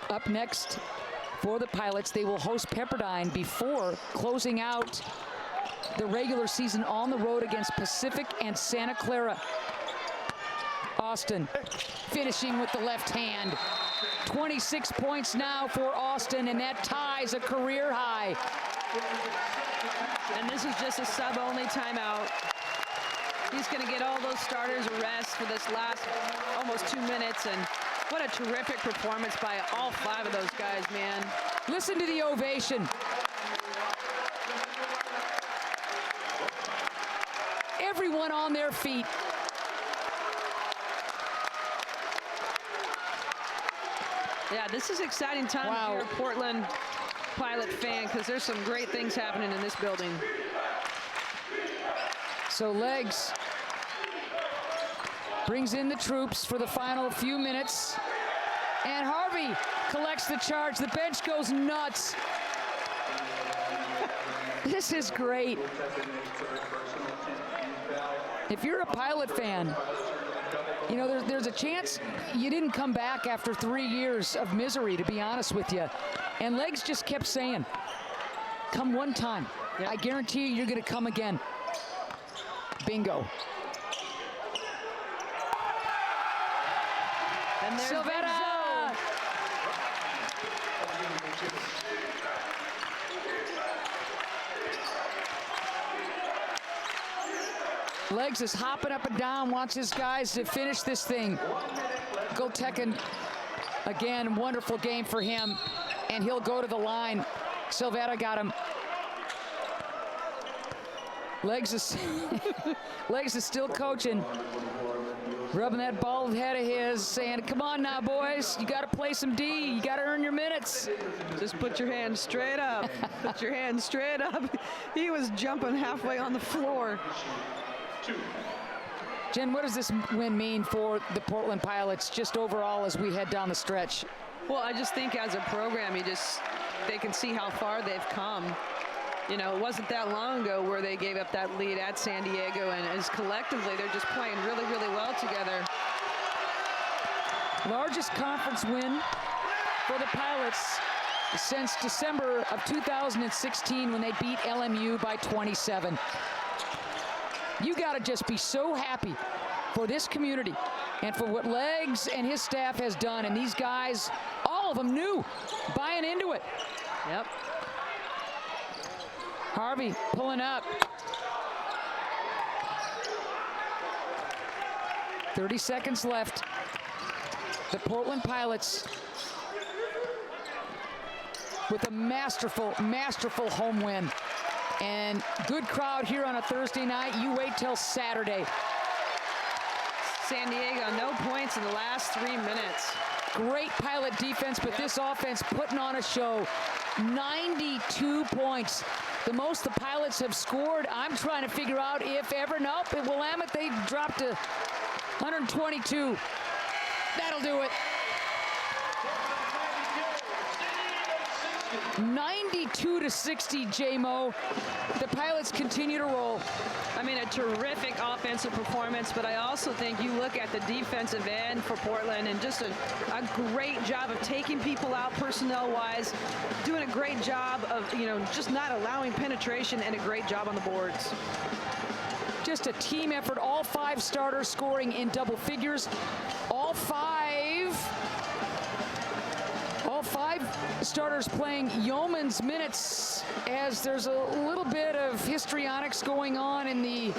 Up next for the Pilots, they will host Pepperdine before closing out the regular season on the road against Pacific and Santa Clara. Austin finishing with the left hand. 26 points now for Austin, and that ties a career high. And this is just a sub-only timeout. He's going to get all those starters a rest for this last almost 2 minutes, and what a terrific performance by all 5 of those guys, man. Listen to the ovation. Everyone on their feet. Yeah, this is exciting time Wow. if you're a Portland Pilot fan, because there's some great things happening in this building. So Legs brings in the troops for the final few minutes. And Harvey collects the charge. The bench goes nuts. This is great. If you're a Pilot fan, you know, there's a chance you didn't come back after 3 years of misery, to be honest with you. And Legs just kept saying, come one time. Yep. I guarantee you're going to come again. Bingo. And there's Silvera. Legs is hopping up and down, wants his guys to finish this thing. Gultekin, again, wonderful game for him, and he'll go to the line. Silvera got him. Legs is Legs is still coaching. Rubbing that bald head of his, saying, come on now, boys. You got to play some D. You got to earn your minutes. Just put your hands straight up. Put your hands straight up. He was jumping halfway on the floor. Jen, what does this win mean for the Portland Pilots just overall as we head down the stretch? Well, I just think as a program, they can see how far they've come. You know, it wasn't that long ago where they gave up that lead at San Diego, and as collectively, they're just playing really, really well together. Largest conference win for the Pilots since December of 2016 when they beat LMU by 27. You got to just be so happy for this community and for what Legs and his staff has done, and these guys, all of them new, buying into it. Yep. Harvey pulling up. 30 seconds left. The Portland Pilots with a masterful, masterful home win. And good crowd here on a Thursday night. You wait till Saturday. San Diego, no points in the last 3 minutes. Great Pilot defense, but this offense putting on a show. 92 points. The most the Pilots have scored. I'm trying to figure out if ever. Nope, at Willamette they dropped to 122. That'll do it. 92-60, J-Mo. The Pilots continue to roll. I mean, a terrific offensive performance, but I also think you look at the defensive end for Portland and just a great job of taking people out personnel-wise, doing a great job of, you know, just not allowing penetration, and a great job on the boards. Just a team effort. All 5 starters scoring in double figures. All five starters playing yeoman's minutes, as there's a little bit of histrionics going on in the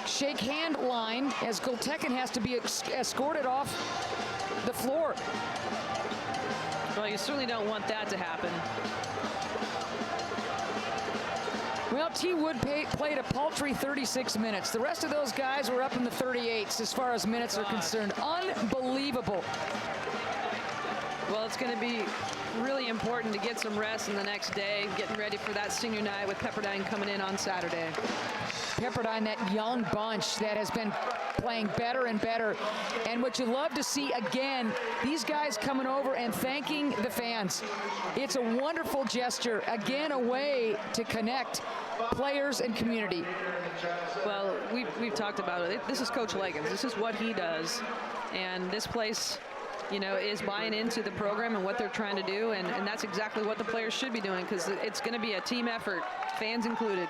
shake hand line as Goltekin has to be escorted off the floor. Well, you certainly don't want that to happen. Well, T. Wood played a paltry 36 minutes. The rest of those guys were up in the 38s as far as minutes are concerned. Unbelievable. Well, it's going to be really important to get some rest in the next day, getting ready for that senior night with Pepperdine coming in on Saturday. Pepperdine, that young bunch that has been playing better and better. And what you love to see, again, these guys coming over and thanking the fans. It's a wonderful gesture. Again, a way to connect players and community. Well, we've talked about it. This is Coach Leggins. This is what he does. And this place, you know, is buying into the program and what they're trying to do, and that's exactly what the players should be doing, because it's going to be a team effort, fans included.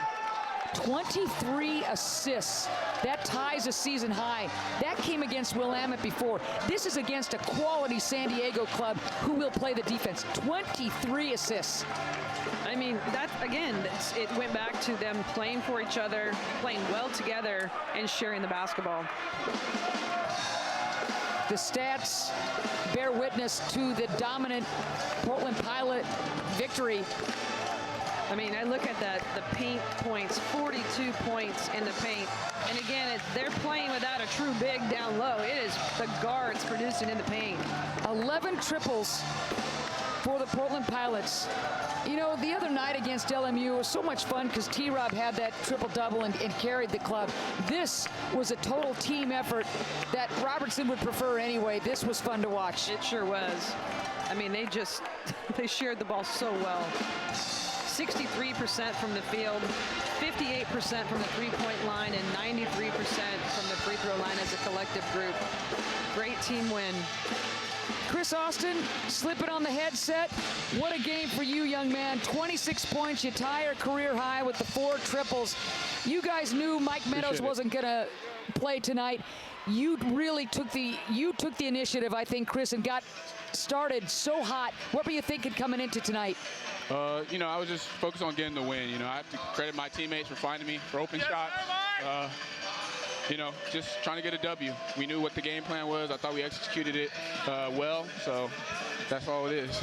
23 assists. That ties a season high. That came against Willamette before. This is against a quality San Diego club who will play the defense. 23 assists. I mean, that, again, it went back to them playing for each other, playing well together, and sharing the basketball. The stats bear witness to the dominant Portland Pilot victory. I mean, I look at the paint points, 42 points in the paint. And again, they're playing without a true big down low. It is the guards producing in the paint. 11 triples for the Portland Pilots. You know, the other night against LMU was so much fun because T-Rob had that triple-double and carried the club. This was a total team effort that Robertson would prefer anyway. This was fun to watch. It sure was. I mean, they shared the ball so well. 63% from the field, 58% from the three-point line, and 93% from the free throw line as a collective group. Great team win. Chris Austin slipping on the headset. What a game for you, young man. 26 points. You tie your career high with the 4 triples. You guys knew Mike Meadows wasn't going to play tonight. You really took the initiative, I think, Chris, and got started so hot. What were you thinking coming into tonight? You know, I was just focused on getting the win. You know, I have to credit my teammates for finding me for open shots. You know, just trying to get a W. We knew what the game plan was. I thought we executed it well, so that's all it is.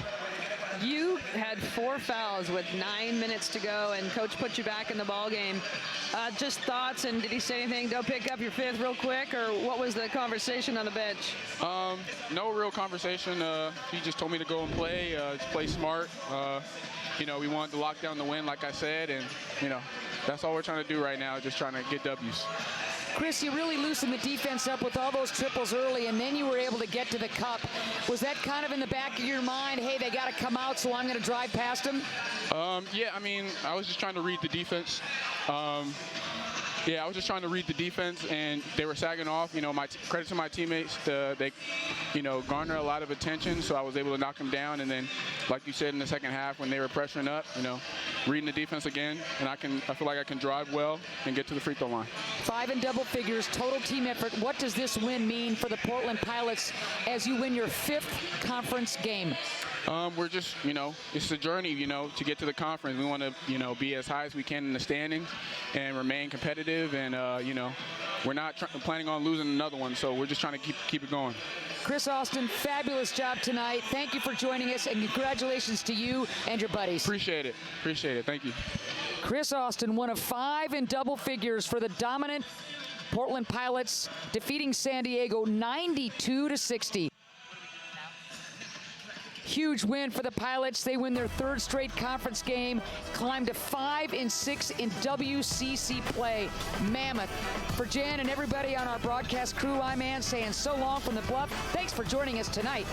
You had 4 fouls with 9 minutes to go, and coach put you back in the ball game. Just thoughts, and did he say anything? Don't pick up your 5th real quick, or what was the conversation on the bench? No real conversation. He just told me to go and play, play smart. You know, we wanted to lock down the win, like I said, and you know, that's all we're trying to do right now, just trying to get W's. Chris, you really loosened the defense up with all those triples early, and then you were able to get to the cup. Was that kind of in the back of your mind, hey, they got to come out, so I'm going to drive past them? Yeah, I mean, I was just trying to read the defense. Yeah, I was just trying to read the defense, and they were sagging off. You know, credit to my teammates. They, you know, garner a lot of attention, so I was able to knock them down. And then, like you said, in the second half, when they were pressuring up, you know, reading the defense again, and I feel like I can drive well and get to the free throw line. 5 in double figures, total team effort. What does this win mean for the Portland Pilots as you win your 5th conference game? We're just, you know, it's a journey, you know, to get to the conference. We want to, you know, be as high as we can in the standings and remain competitive. And, you know, we're not planning on losing another one, so we're just trying to keep it going. Chris Austin, fabulous job tonight. Thank you for joining us, and congratulations to you and your buddies. Appreciate it. Appreciate it. Thank you. Chris Austin, one of 5 in double figures for the dominant Portland Pilots, defeating San Diego 92-60. Huge win for the Pilots. They win their 3rd straight conference game, climb to 5 and 6 in WCC play. Mammoth. For Jen and everybody on our broadcast crew, I'm Ann saying so long from the Bluff. Thanks for joining us tonight.